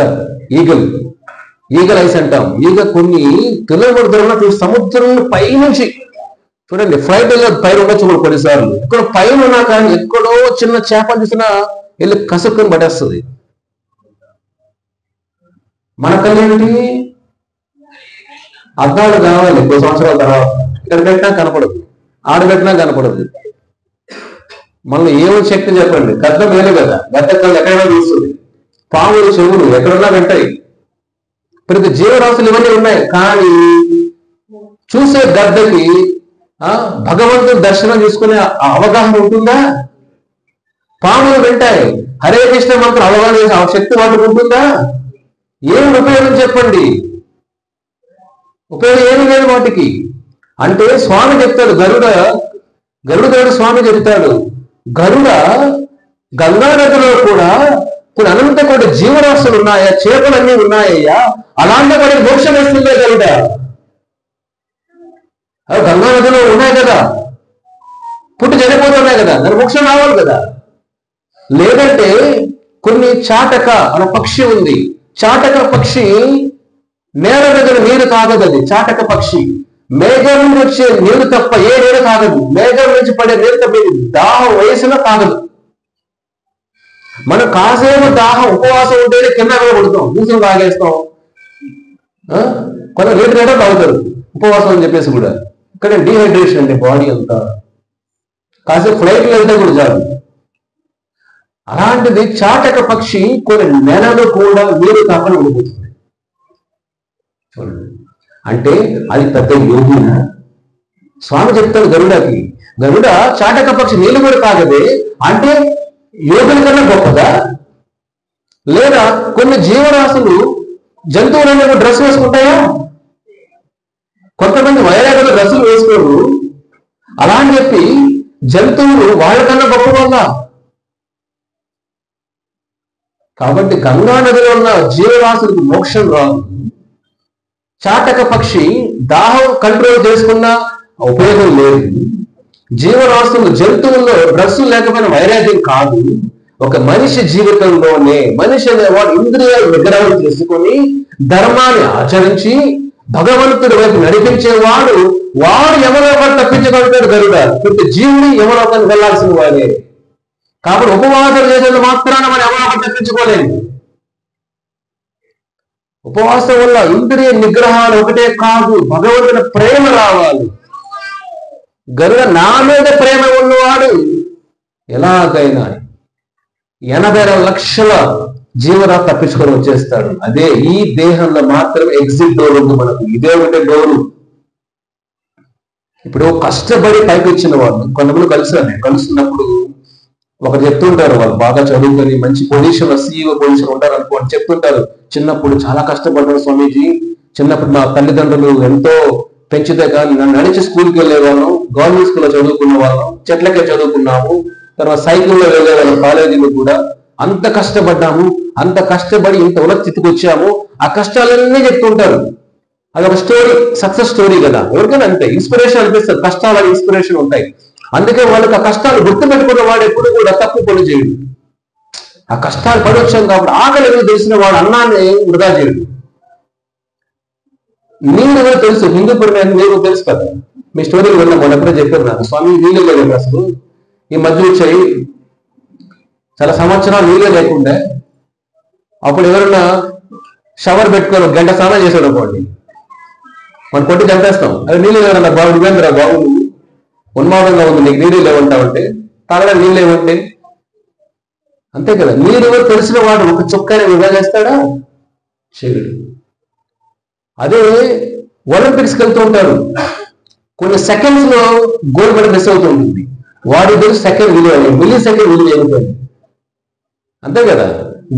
ఈగల్ ఐస్ అంటాం. ఈగ కొన్ని కిలోమీటర్ దూరంలో చూసి సముద్రం పైనుంచి చూడండి, ఫ్లైట్ వెళ్ళి పైన ఉండొచ్చు కూడా కొన్నిసార్లు. ఇక్కడ పైన ఉన్నా కానీ ఎక్కడో చిన్న చేపలు చూసినా వెళ్ళి కసుక్కుని పడేస్తుంది. మన కళ్ళేమిటి? అద్దాలు కావాలి 10 సంవత్సరాల తర్వాత. ఇక్కడ పెట్టినా కనపడదు, ఆడబెట్టినా కనపడదు. మళ్ళీ ఏమో శక్తి చెప్పండి? గద్ద మేలు కదా, గద్ద కళ్ళు ఎక్కడైనా చూస్తుంది. పాములు చెవులు ఎక్కడున్నా వింటాయి. ప్రతి జీవరాశులు ఇవన్నీ ఉన్నాయి. కానీ చూసే గద్దకి భగవంతుని దర్శనం చేసుకునే అవగాహన ఉంటుందా? పాములు వింటాయి, హరే కృష్ణ మంత్రం అవగాహన చేసే శక్తి వాటికి ఉంటుందా? ఏమి ఉపయోగం చెప్పండి? ఉపయోగం ఏమి లేదు వాటికి. అంటే స్వామి చెప్తాడు, గరుడు స్వామి చెప్తాడు, గరుడ గంగా నదిలో కూడా కొన్ని అనంత కోటి జీవరాశులు ఉన్నాయా, చేపలన్నీ ఉన్నాయ్యా, అలాంటి వాడికి మోక్షం వేస్తుందే గరుడ. గంగా నదిలో ఉన్నాయి కదా, పుట్టి చనిపోతున్నాయి కదా, దాని మోక్షం రావాలి కదా. లేదంటే కొన్ని చాటక అనే పక్షి ఉంది. చాటక పక్షి నేల దగ్గర నీరు తాగదు. అది చాటక పక్షి మేఘం నుంచి వచ్చే నీరు తప్ప ఏ నీరు తాగదు. మేఘం నుంచి పడే నీరు తప్ప దాహం వయసులో తాగదు. మనం కాసేపు దాహం ఉపవాసం ఉంటేనే కింద పడుతాం, నీసులు తాగేస్తాం. కొంత నీరు కూడా తాగుతారు ఉపవాసం అని చెప్పేసి కూడా. ఇక్కడ డీహైడ్రేషన్ అండి, బాడీ అంతా. కాసేపు ఫ్లైట్లో వెళ్తే కూడా చాలు. అలాంటిది చాటక పక్షి కొన్ని నెలలు కూడా నీరు తాగని ఉండిపోతుంది. చూడండి, అంటే అది పెద్ద యోగి. స్వామి చెప్తాడు గరుడకి, గరుడ చాటక పక్షి నీళ్ళు కూడా తాగదే అంటే యోగుల కన్నా గొప్పదా? లేదా కొన్ని జీవరాశులు జంతువులు డ్రెస్ వేసుకుంటాయా? కొంతమంది వైరాగ్యులు డ్రెస్సులు వేసుకోరు. అలా అని చెప్పి జంతువులు వాళ్ళకన్నా గొప్ప వల్ల. కాబట్టి గంగా నదిలో ఉన్న జీవరాశులకు మోక్షం రాదు. చాటక పక్షి దాహం కంట్రోల్ చేసుకున్న ఉపయోగం లేదు. జీవరాశులు జంతువుల్లో డ్రస్సులు లేకపోయినా వైరాగ్యం కాదు. ఒక మనిషి జీవితంలోనే మనిషి అనేవాడు ఇంద్రియాలు నిగ్రహం చేసుకొని ధర్మాన్ని ఆచరించి భగవంతుడి వైపు నడిపించేవాడు, వాడు యమలోకాన్ని తప్పించగలుగుతాడు. గరుడ ప్రతి జీవుని యమలోకాన్ని వెళ్లాల్సిన వాడే. కాబట్టి ఉపవాసం చేసేది మాత్రాన మనం యమలోకాన్ని తప్పించుకోలేము. ఉపవాసం వల్ల ఇంద్రియ నిగ్రహాలు ఒకటే కాదు, భగవంతుని ప్రేమ రావాలి. గరుడ నా మీద ప్రేమ ఉన్నవాడు ఎలాగైనా 82 లక్షల జీవరాశి తప్పించుకొని వచ్చేస్తాడు. అదే ఈ దేహంలో మాత్రమే ఎగ్జిట్ డోర్ ఉంది మనకు. ఇదే ఒకటే డోరు. ఇప్పుడు కష్టపడి పైకి వచ్చిన వాళ్ళు కొంతమంది కలుస్తున్నప్పుడు ఒకరు చెప్తుంటారు, వాళ్ళు బాగా చదువుకొని మంచి పొజిషన్, CEO పొజిషన్ ఉంటారు అనుకోని చెప్తుంటారు, చిన్నప్పుడు చాలా కష్టపడ్డారు స్వామీజీ, చిన్నప్పుడు మా తల్లిదండ్రులు ఎంతో పెంచితే కానీ నన్ను నడిచి స్కూల్కి వెళ్ళేవాళ్ళం, గవర్నమెంట్ స్కూల్లో చదువుకున్న వాళ్ళం, చెట్లకే చదువుకున్నాము, తర్వాత సైకిల్లో వెళ్ళేవాళ్ళం, కాలేజీలో కూడా అంత కష్టపడ్డాము, అంత కష్టపడి ఇంత ఉన్నత స్థితికి వచ్చాము. ఆ కష్టాలన్నీ చెప్తుంటారు. అది ఒక స్టోరీ, సక్సెస్ స్టోరీ కదా. ఎవరికైనా అంతే ఇన్స్పిరేషన్ అనిపిస్తుంది, కష్టాలు ఇన్స్పిరేషన్ ఉంటాయి. అందుకే వాళ్ళకి ఆ కష్టాలు గుర్తుపెట్టుకున్న వాడు ఎప్పుడు కూడా తప్పు పని చేయడు. ఆ కష్టాలు పడి వచ్చాం కాబట్టి ఆకలి ఎవరు తెలిసిన వాడు అన్నాన్ని వృధా చేయడు. నీళ్ళు ఎవరు తెలుసు, హిందూపురం నీళ్ళు తెలుసు కదా. మీ స్టోరీకి వెళ్ళిన వాళ్ళు ఎప్పుడో చెప్పారు నాకు, స్వామి నీళ్ళు లేదు అసలు, ఈ మధ్య వచ్చాయి చాలా సంవత్సరాలు నీళ్ళే లేకుండే. అప్పుడు ఎవరన్నా షవర్ పెట్టుకొని 1 గంట స్నానం చేశాడు అనుకోండి, మనం కొట్టి చంపేస్తాం. అది నీళ్ళు లేవన్నా బాబు, నువ్వేంద్రా బాబు ఉన్మాదంగా ఉంది, నీకు నీళ్ళు లేవంటావంటే, తాగడానికి నీళ్ళు లేవంటే అంతే కదా. నీరు ఎవరు తెలిసిన వాడు ఒక చుక్కని వృధా చేస్తాడా? చేయడు. అదే ఒలింపిక్స్కి వెళ్తూ ఉంటారు, కొన్ని సెకండ్స్ లో గోల్డ్ మెడల్ మిస్ అవుతూ ఉంటుంది. వాడి తెలుసు సెకండ్ విలువ, మిల్లీ సెకండ్ విలువ అయిపోయింది. అంతే కదా.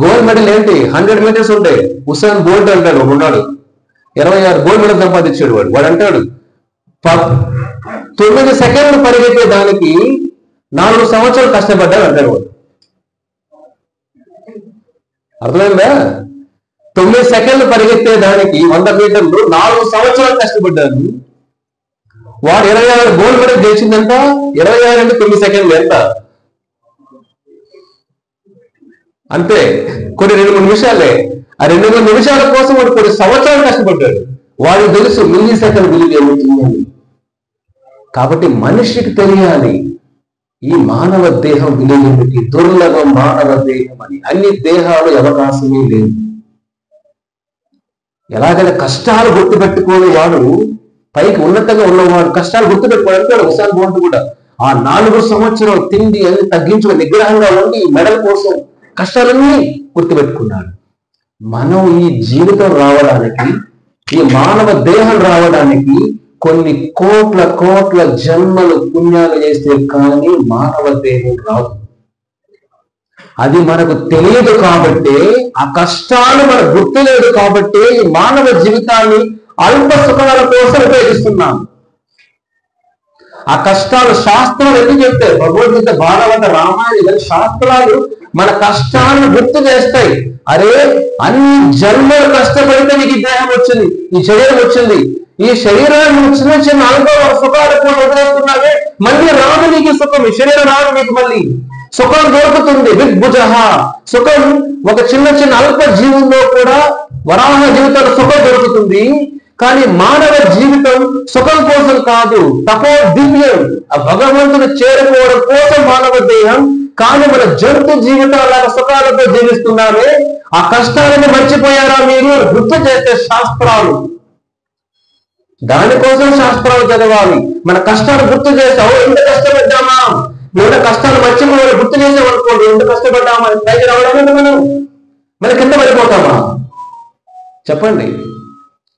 గోల్డ్ మెడల్ ఏంటి, 100 మీటర్స్ ఉంటాయి. ఉసాన్ బోల్ట్ అంటాడు ఉన్నాడు, 26 గోల్డ్ మెడల్ సంపాదించాడు. వాడు అంటాడు 9 సెకండ్లు పరిగెత్తే దానికి 4 సంవత్సరాలు కష్టపడ్డాడు అంటాడు వాడు. అర్థమైందా? 9 సెకండ్లు పరిగెత్తే దానికి 100 మీటర్లు 4 సంవత్సరాలు కష్టపడ్డారు. వాడు 26 గోల్డ్ మెడల్ గెలిచిందంట. 26 అంటే 9 సెకండ్లు ఎంత అంతే, కొన్ని 2-3 నిమిషాలే. ఆ 2-3 నిమిషాల కోసం వాడు కొన్ని సంవత్సరాలు కష్టపడ్డాడు. వాడు తెలుసు మిల్లీ సెకండ్ విలువ ఏమవుతుందని. కాబట్టి మనిషికి తెలియాలి ఈ మానవ దేహం విలువకి, దుర్లభం మానవ దేహం అని. అన్ని దేహాలు అవకాశమే లేదు. ఎలాగైనా కష్టాలు గుర్తుపెట్టుకోని వాడు, పైకి ఉన్నతంగా ఉన్నవాడు కష్టాలు గుర్తుపెట్టుకోవడానికి ఒకసారి బోల్ట్ కూడా ఆ 4 సంవత్సరాలు తిండి అన్ని తగ్గించుకుని నిగ్రహంగా ఉండి ఈ మెడల్ కోసం కష్టాలన్నీ గుర్తుపెట్టుకున్నాడు. మనం ఈ జీవితం రావడానికి, ఈ మానవ దేహం రావడానికి కొన్ని కోట్ల జన్మలు పుణ్యాలు చేస్తే కానీ మానవ దేహం రాదు. అది మనకు తెలియదు కాబట్టి, ఆ కష్టాలు మనకు గుర్తులేదు కాబట్టి ఈ మానవ జీవితాన్ని అల్ప సుఖాల కోసం ఉపయోగిస్తున్నాం. ఆ కష్టాలు శాస్త్రాలు ఎందుకు చెప్తాయి? భగవద్గీత, భాగవత, రామాయణ శాస్త్రాలు మన కష్టాలను గుర్తు చేస్తాయి. అరే, అన్ని జన్మలు కష్టపడితే నీకు ఈ దేహం వచ్చింది, ఈ శరీరం వచ్చింది. ఈ శరీరాన్ని చిన్న అల్ప సుఖాలు కూడా వదిలేస్తున్నావే, మళ్ళీ రాదు నీకు సుఖం. ఈ శరీరం రాదు నీకు, మళ్ళీ సుఖం దొరుకుతుంది. విద్భుజః సుఖం ఒక చిన్న అల్ప జీవుల్లో కూడా వరాహ జీవితంలో సుఖం దొరుకుతుంది. కానీ మానవ జీవితం సుఖం కోసం కాదు, తపో దివ్యం, ఆ భగవంతుని చేరుకోవడం కోసం మానవ దేహం. కానీ మన జంతు జీవితాల సుఖాలతో జీవిస్తున్నామే. ఆ కష్టాలను మర్చిపోయారా మీరు? గుర్తు చేస్తే శాస్త్రాలు, దానికోసం శాస్త్రాలు చదవాలి. మన కష్టాలు గుర్తు చేస్తావు. ఎంత కష్టపడ్డామా, ఎంత కష్టాలు మర్చిపోవాలి గుర్తు చేసామనుకోండి, ఎంత కష్టపడ్డామా, పైకి రావడానికి మనం కింద పడిపోతామా? చెప్పండి.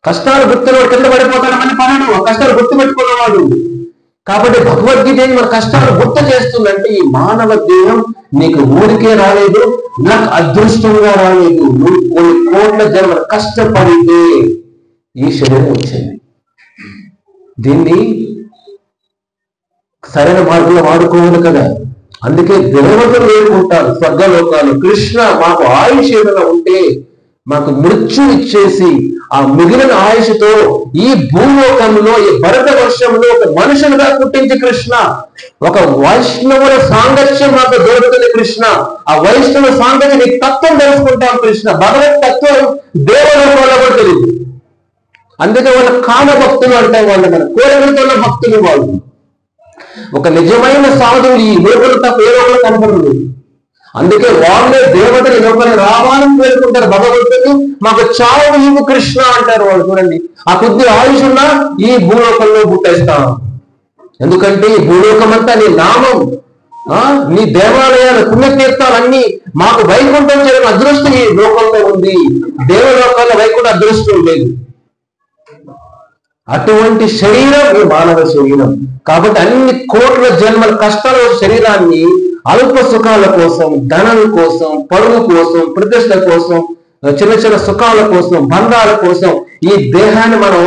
కష్టాలు గుర్తున్నవాడు కింద పడిపోతాడు, మన పనుడు కష్టాలు గుర్తు పెట్టుకున్నవాడు. కాబట్టి భగవద్గీత మన కష్టాలు గుర్తు చేస్తుందంటే ఈ మానవ దేహం నీకు ఊరికే రాలేదు, నాకు అదృష్టంగా రాలేదు. నువ్వు కొన్ని కోట్ల జన్మలు కష్టపడితే ఈ శరీరం వచ్చింది. దీన్ని సరైన మార్గంలో వాడుకోవాలి కదా. అందుకే దేవతలు వేడుకుంటారు స్వర్గలోకాలు, కృష్ణ మాకు ఆయుష్ ఏదైనా ఉంటే మాకు మృత్యు ఇచ్చేసి ఆ మిగిలిన ఆయుషతో ఈ భూలోకంలో, ఈ భరత వర్షంలో ఒక మనుషులుగా పుట్టించి కృష్ణ, ఒక వైష్ణవుల సాంగత్యం మాకు దొరుకుతుంది కృష్ణ. ఆ వైష్ణవ సాంగత్యం నీ తత్వం తెలుసుకుంటాం కృష్ణ. భగవత్ తత్వం దేవలోకంలో కూడా తెలియదు. అందుకే వాళ్ళ కామ భక్తులు అంటాం, వాళ్ళు మన కోరికలతో ఉన్న భక్తులు. వాళ్ళు ఒక నిజమైన సాధువులు ఈ లోకంలో తప్ప ఏ లోకంలో కనపడదు. అందుకే వాళ్ళే దేవతలు లోకాన్ని రావాలని పేర్కొంటారు. భగవంతుడు మాకు చావు ఇవ్వు కృష్ణ అంటారు వాళ్ళు. చూడండి, ఆ కొద్ది ఆయుష్ ఉన్నా ఈ భూలోకంలో పుట్టేస్తాం. ఎందుకంటే ఈ భూలోకం అంతా నీ నామం, నీ దేవాలయాలు, పుణ్యతీర్థాలన్నీ మాకు వైకుంఠం చేయడం అదృష్టం ఈ లోకంలో ఉంది. దేవలోకాల్లో వైకుంఠ అదృష్టం లేదు. అటువంటి శరీరం ఈ మానవ శరీరం. కాబట్టి అన్ని కోట్ల జన్మల కష్టాల శరీరాన్ని అల్ప సుఖాల కోసం, ధనం కోసం, పరువు కోసం, ప్రతిష్ట కోసం, చిన్న సుఖాల కోసం, బంధాల కోసం ఈ దేహాన్ని మనం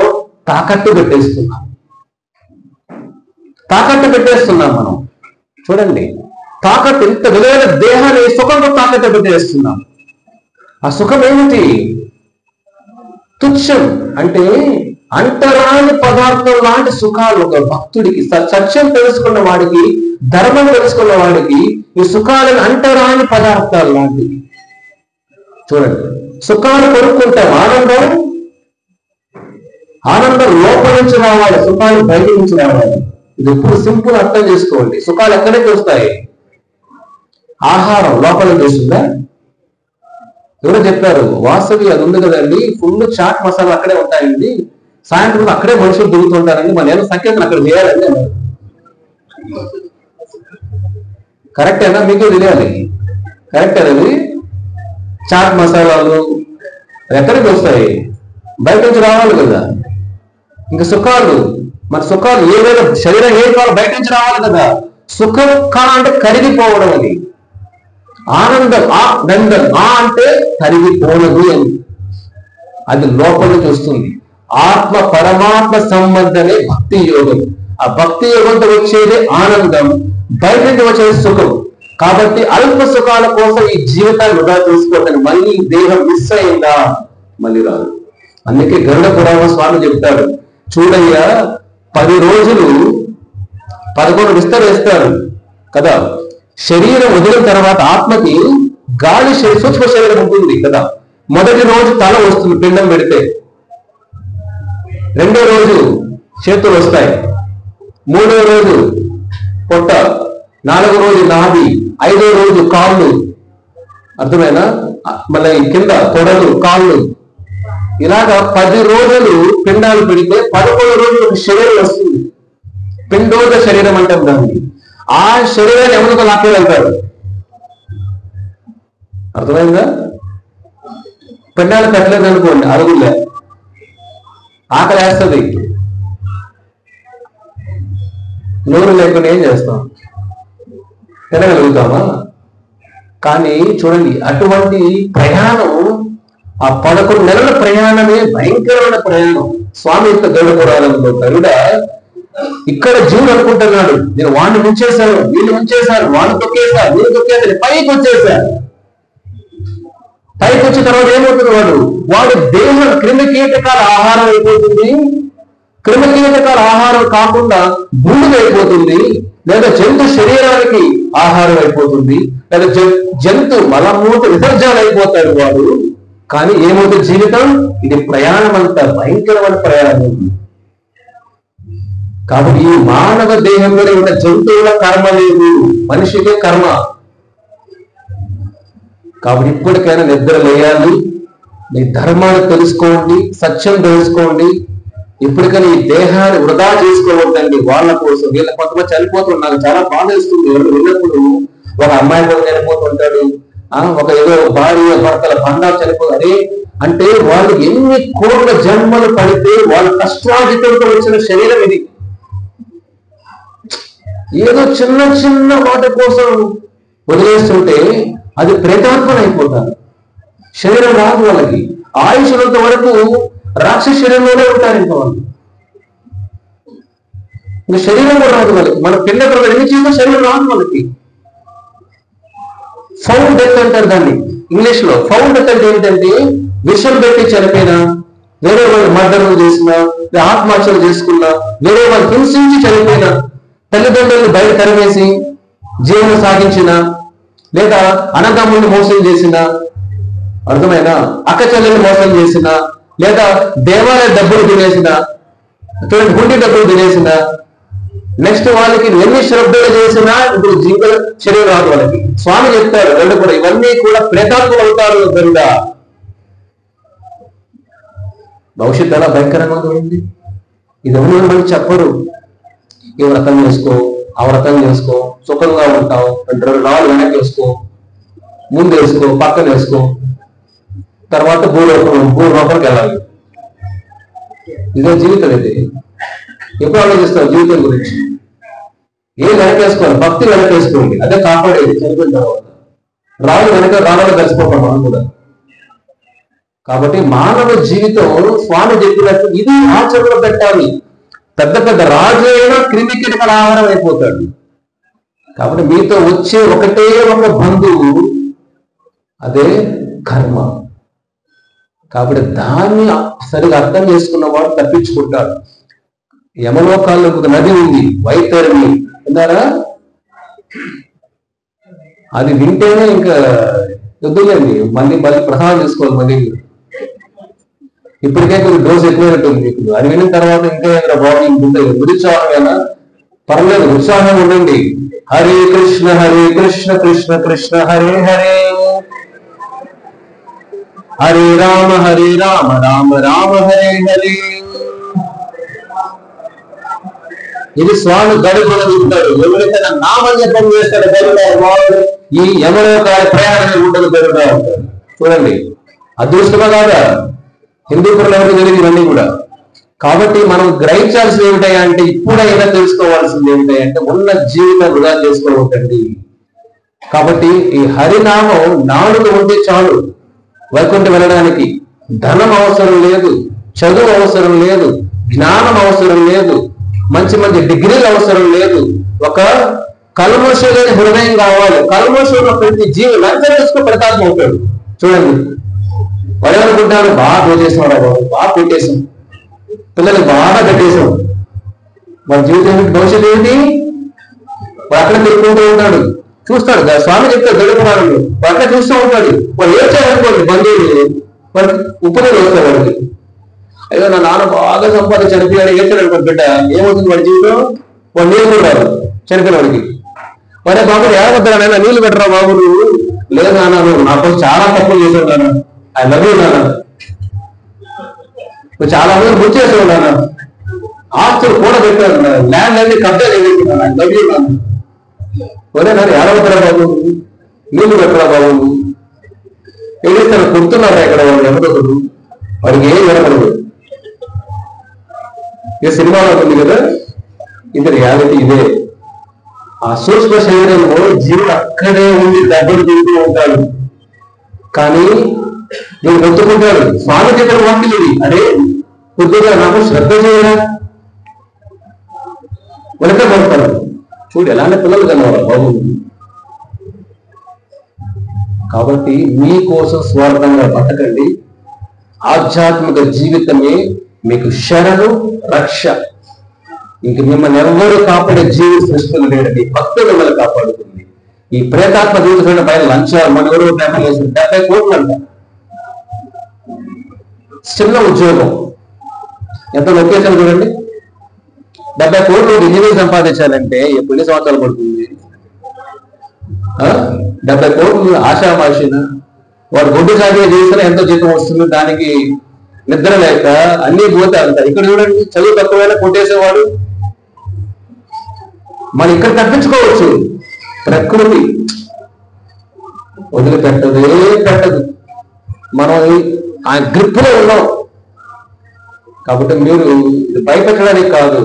తాకట్టు పెట్టేస్తున్నాం. మనం చూడండి, తాకట్టు, ఇంత విలువైన దేహాన్ని సుఖంతో తాకట్టు పెట్టేస్తున్నాం. ఆ సుఖం ఏమిటి? తుచ్చం, అంటే అంటరాని పదార్థం లాంటి సుఖాలు. ఒక భక్తుడికి, సత్యం తెలుసుకున్న వాడికి, ధర్మం తెలుసుకున్న వాడికి ఈ సుఖాలను అంటరాని పదార్థాలు లాంటివి. చూడండి, సుఖాలు కొనుక్కుంటాం. ఆనందం లోపల నుంచి రావాలి, సుఖాలు బయట నుంచి రావాలి. ఇది ఎప్పుడు సింపుల్ అర్థం చేసుకోండి. సుఖాలు ఎక్కడికి వస్తాయి? ఆహారం లోపల చేస్తుందా? ఎవరో చెప్పారు, వాసవి అది ఉంది కదండి, ఫుల్ చాట్ మసాలా అక్కడే ఉంటాయండి, సాయంత్రం అక్కడే మనుషులు దిగుతుంటారండి, మన ఏదో సంకేతం అక్కడ చేయాలండి అన్నారు. కరెక్టేనా? మీకు తెలియాలి. కరెక్టే. అది చాట్ మసాలాలు ఎక్కడికి వస్తాయి? బయట నుంచి రావాలి కదా. ఇంకా సుఖాలు, మన సుఖాలు ఏదైనా శరీరం ఏది కావాలి బయట నుంచి రావాలి కదా. సుఖం అంటే కరిగిపోవడం. అది ఆనందం, నందం, అంటే కరిగిపోనదు అని. అది లోపల నుంచి వస్తుంది. ఆత్మ పరమాత్మ సంబంధమే భక్తి యోగం. ఆ భక్తి యోగంతో వచ్చేది ఆనందం, బయట నుంచి వచ్చేది సుఖం. కాబట్టి అల్ప సుఖాల కోసం ఈ జీవితాన్ని వృధా చేసుకోవద్దని. మళ్ళీ దేహం మిస్ అయిందా, మళ్ళీ రాదు. అందుకే గరుడ పురాణ స్వామి చెప్తాడు, చూడయ్యా 10 రోజులు 11 విస్తర వేస్తారు కదా, శరీరం వదిలిన తర్వాత ఆత్మకి గాలి సూక్ష్మ శరీరం ఉంటుంది కదా. మొదటి రోజు తల వస్తుంది పిండం పెడితే, రెండో రోజు చేతులు వస్తాయి, మూడో రోజు పొట్ట, 4వ రోజు నాభి, 5వ రోజు కాళ్ళు, అర్థమైనా, మళ్ళీ కింద తొడలు, కాళ్ళు, ఇలాగా 10 రోజులు పిండాలు పెడితే 11వ రోజు ఒక శరీరం వస్తుంది. పిండోద శరీరం అంటాం దాన్ని. ఆ శరీరాన్ని ఎవరితో లాక్కి వెళ్తాడు. అర్థమైందా? పిండాలు పెట్టలేదు అనుకోండి, అరుగులే ఆకలి వేస్తుంది, నోరు లేకుండా ఏం చేస్తాం? తినగలుగుతామా? కానీ చూడండి, అటువంటి ప్రయాణం, ఆ 11 నెలల ప్రయాణమే భయంకరమైన ప్రయాణం. స్వామి యొక్క గరుడ పురాణంలో గరుడ ఇక్కడ జీవుడు అనుకుంటున్నాడు, నేను వాడిని ముంచేశాను, వీళ్ళు ముంచేశాను, వాడిని తొక్కేశాను, వీళ్ళు తొక్కేశాను, పైకి వచ్చేశాను. పైకి వచ్చిన తర్వాత ఏమవుతుంది? వాడు దేహం క్రిమికీటకాల ఆహారం అయిపోతుంది. క్రిమికీటకాల ఆహారం కాకుండా భూమికి అయిపోతుంది, లేదా జంతు శరీరానికి ఆహారం అయిపోతుంది, లేదా జంతు మలమూత విసర్జన అయిపోతాడు వాడు. కానీ ఏమవుతుంది జీవితం? ఇది ప్రయాణం అంతా భయంకరమైన ప్రయాణం. కాబట్టి ఈ మానవ దేహంలోనే ఉన్న జంతువుల కర్మ లేదు, మనిషికే కర్మ. కాబట్టి ఇప్పటికైనా నిద్ర లేయాలి, మీ ధర్మాన్ని తెలుసుకోండి, సత్యం తెలుసుకోండి. ఇప్పటికైనా ఈ దేహాన్ని వృధా చేసుకోవద్దండి వాళ్ళ కోసం. వీళ్ళ కొంతమంది చనిపోతున్నారు, నాకు చాలా బాధ ఇస్తుంది. ఎవరు వెళ్ళినప్పుడు ఒక అమ్మాయి కోసం చనిపోతుంటాడు, ఒక ఏదో భార్య భర్తల బంధాలు చనిపోతారు. అంటే వాళ్ళు ఎన్ని కోట్ల జన్మలు పడితే వాళ్ళ కష్టాజితంతో వచ్చిన శరీరం ఇది. ఏదో చిన్న చిన్న మాట కోసం వదిలేస్తుంటే అది ప్రేతాత్మలు అయిపోతారు. శరీరం రాదు వాళ్ళకి. ఆయుషులంత వరకు రాక్షస శరీరంలోనే ఉంటారు. ఇంకా వాళ్ళు ఇంకా శరీరం కూడా రాదు వాళ్ళకి. మన పిల్లలు ఎన్ని చేసినా శరీరం రాదు వాళ్ళకి. ఫౌల్ డెత్ అంటారు దాన్ని ఇంగ్లీష్ లో. ఫౌల్ డెత్ అంటే ఏంటంటే విషం పెట్టి చనిపోయినా, వేరే వాళ్ళు మర్డర్లు చేసినా, ఆత్మహత్యలు చేసుకున్నా, వేరే వాళ్ళు హింసించి చనిపోయినా, తల్లిదండ్రులను బయట తరిమేసి జీవనం సాగించిన, లేదా అన్నదమ్ముల్ని మోసం చేసిన, అర్థమైనా అక్క చెల్లెల్ని మోసం చేసిన, లేదా దేవాలయ డబ్బులు తినేసిన, చూడండి హుండీ డబ్బులు తినేసిన, నెక్స్ట్ వాళ్ళకి ఎన్ని శ్రద్ధలు చేసినా ఇప్పుడు జీవిత శరీరం రాదు వాళ్ళకి. స్వామి చెప్తారు గరుడ కూడా, ఇవన్నీ కూడా ప్రేతాత్మలు అవుతారు గరుడ. భవిష్యత్తు ఎలా భయంకరంగా ఉంది. ఇది ఎవరు మనకి చెప్పరు. ఈ వ్రతం చేసుకో, ఆ వ్రతం చేసుకో, సుఖంగా ఉంటావు అంటారు. 4 వెనక్కి వేసుకో, ముందు వేసుకో, పక్కన వేసుకో, తర్వాత భూలోకానికి వెళ్ళాలి. ఇదే జీవితం. ఇది ఎప్పుడు ఆలోచిస్తావు జీవితం గురించి? ఏం వెనకేసుకోవాలి? భక్తి వెనకేసుకోండి, అదే కాపాడేది. చనిపోయిన తర్వాత రాళ్ళు కలిసిపోతాం మనం కూడా. కాబట్టి మానవ జీవితం స్వామి చెప్పినట్టు ఇది ఆచరణ పెట్టాలి. పెద్ద పెద్ద రాజు అయినా క్రిమికీటకాల ఆహారం అయిపోతాడు. కాబట్టి మీతో వచ్చే ఒకటే ఒక బంధువు, అదే కర్మ. కాబట్టి దాన్ని సరిగా అర్థం చేసుకున్నవాడు తప్పించుకుంటాడు. యమలోకాల్లో ఒక నది ఉంది, వైతరిణి, విన్నారా? అది వింటేనే ఇంకా వద్దులేండి, మళ్ళీ ప్రసాదం చేసుకోవాలి. మళ్ళీ ఇప్పటికే కొంచెం డోస్ ఎక్కువైనట్టుంది మీకు. అది విన్న తర్వాత ఇంకా ఏదైనా బాడీ ఉంటుంది. ఉత్సాహమేనా? పర్లేదు, ఉత్సాహంగా ఉండండి. హరే కృష్ణ కృష్ణ కృష్ణ హరే హరే, హరే రామ రామ రామ హరే హరే. ఇది స్వామి గడుపున చూపుతాడు. ఎవరైతే నామం జపం చేస్తాడు గరుడ, ఈ యమలోకాల ప్రయాణం ఉండదు గరుడ ఉంటాడు. చూడండి, అదృష్టమా కాదా? హిందూపురంలో ఎవరికి జరిగింది ఇవన్నీ కూడా. కాబట్టి మనం గ్రహించాల్సింది ఏమిటాయి అంటే, ఇప్పుడైనా తెలుసుకోవాల్సింది ఏమిటాయి అంటే, ఉన్న జీవితం వృధా చేసుకోవద్దండి. కాబట్టి ఈ హరినామం నాలుగు ఉంటే చాలు వైకుంఠం వెళ్ళడానికి. ధనం అవసరం లేదు, చదువు అవసరం లేదు, జ్ఞానం అవసరం లేదు, మంచి మంచి డిగ్రీలు అవసరం లేదు. ఒక కల్మషం లేని హృదయం కావాలి. కల్మషంలో ప్రతి జీవి లంచం తీసుకుని ప్రతాపం అవుతాడు. చూడండి, వాడు ఏమనుకుంటాడు, బాగా పోసేసాం రా బాబు, బాగా పెట్టేసాం, పిల్లలకు బాగా కట్టేసాం, మన జీవితం ఏమిటి, భవిష్యత్తు ఏమిటి? వాడు అక్కడ తిరుగుతూ ఉంటాడు, చూస్తాడు. స్వామి చెప్తాడు గడుపురాడు, వాడు అక్కడ చూస్తూ ఉంటాడు. వాడు ఏడ్చాడనుకోండి, బంధువులు వాడికి ఉపయోగం వస్తాడు. వాడికి అయ్యో నా నాన్న బాగా సంపాదించి చనిపోయాడు, ఏడ్చాడు అనుకోండి బిడ్డ, ఏమవుతుంది వాడి జీవితం? వాడు నీళ్ళు కూడా రాదు చనిపోయిన వాడికి. వాడే బాబు ఏమవుతారా నాయన, నీళ్ళు పెట్టరా బాబు నువ్వు? లేదు నాన్న, నువ్వు నాకు చాలా తప్పులు చేసావు నాన్న, ఐ లవ్ యూ నాన్న, నువ్వు చాలా మంది గుర్తు చేసావు నాన్న, ఆస్తులు కూడా పెట్టాడు, ల్యాండ్ అన్ని కబ్జా చేసేస్తున్నాను, ఐ లవ్ యూ నాన్న. ఒరే నాన్న ఏడవుతారా బాబు, నీళ్లు పెట్టరా బాబు? ఏడిస్తాను, కుడుతున్నారా ఇక్కడ వాళ్ళు ఎవరొకరు, వాడికి ఏం వినపడదు. ఇక సినిమాలో ఉంది కదా, ఇది రియాలిటీ. ఇదే ఆ సూక్ష్మ శరీరంలో జీవుడు అక్కడే ఉండి దగ్గర తింటూ ఉంటాడు, కానీ నేను మొత్తుకుంటాడు. స్వామి చెప్పిన వాక్యం ఇది, అరే కొద్దిగా నాకు శ్రద్ధ చేయరా, వెనక పడతాడు. చూడు ఎలాంటి పిల్లలు కలవాలి బాబు. కాబట్టి మీకోసం స్వార్థంగా బతకండి. ఆధ్యాత్మిక జీవితమే మీకు శరణు రక్ష. ఇంక మిమ్మల్ని ఎవరు కాపాడే జీవి సృష్టిలో లేడండి, భక్తులు మిమ్మల్ని కాపాడుతుంది. ఈ ప్రేతాత్మ జీవితం పైన లంచాలు మన ఎవరు పేపర్ వేసి 70 కోట్లు అంట, చిన్న ఉద్యోగం, ఎంత లొకేషన్ చూడండి. 70 కోట్లు ఇంజనీర్ సంపాదించాలంటే ఎన్ని సంవత్సరాలు పడుతుంది? 70 కోట్లు ఆశామాషిన వాడు గుడ్డు సాగే చేసినా ఎంతో జీతం వస్తుంది, దానికి నిద్ర లేక అన్ని పోతే అంత. ఇక్కడ చూడండి, చదువు తక్కువైనా కొట్టేసేవాడు. మనం ఇక్కడ తప్పించుకోవచ్చు, ప్రకృతి వదిలిపెట్టదు, పెట్టదు. మనం ఆ గ్రిప్పులో ఉన్నాం. కాబట్టి మీరు ఇది భయపెట్టడానికి కాదు,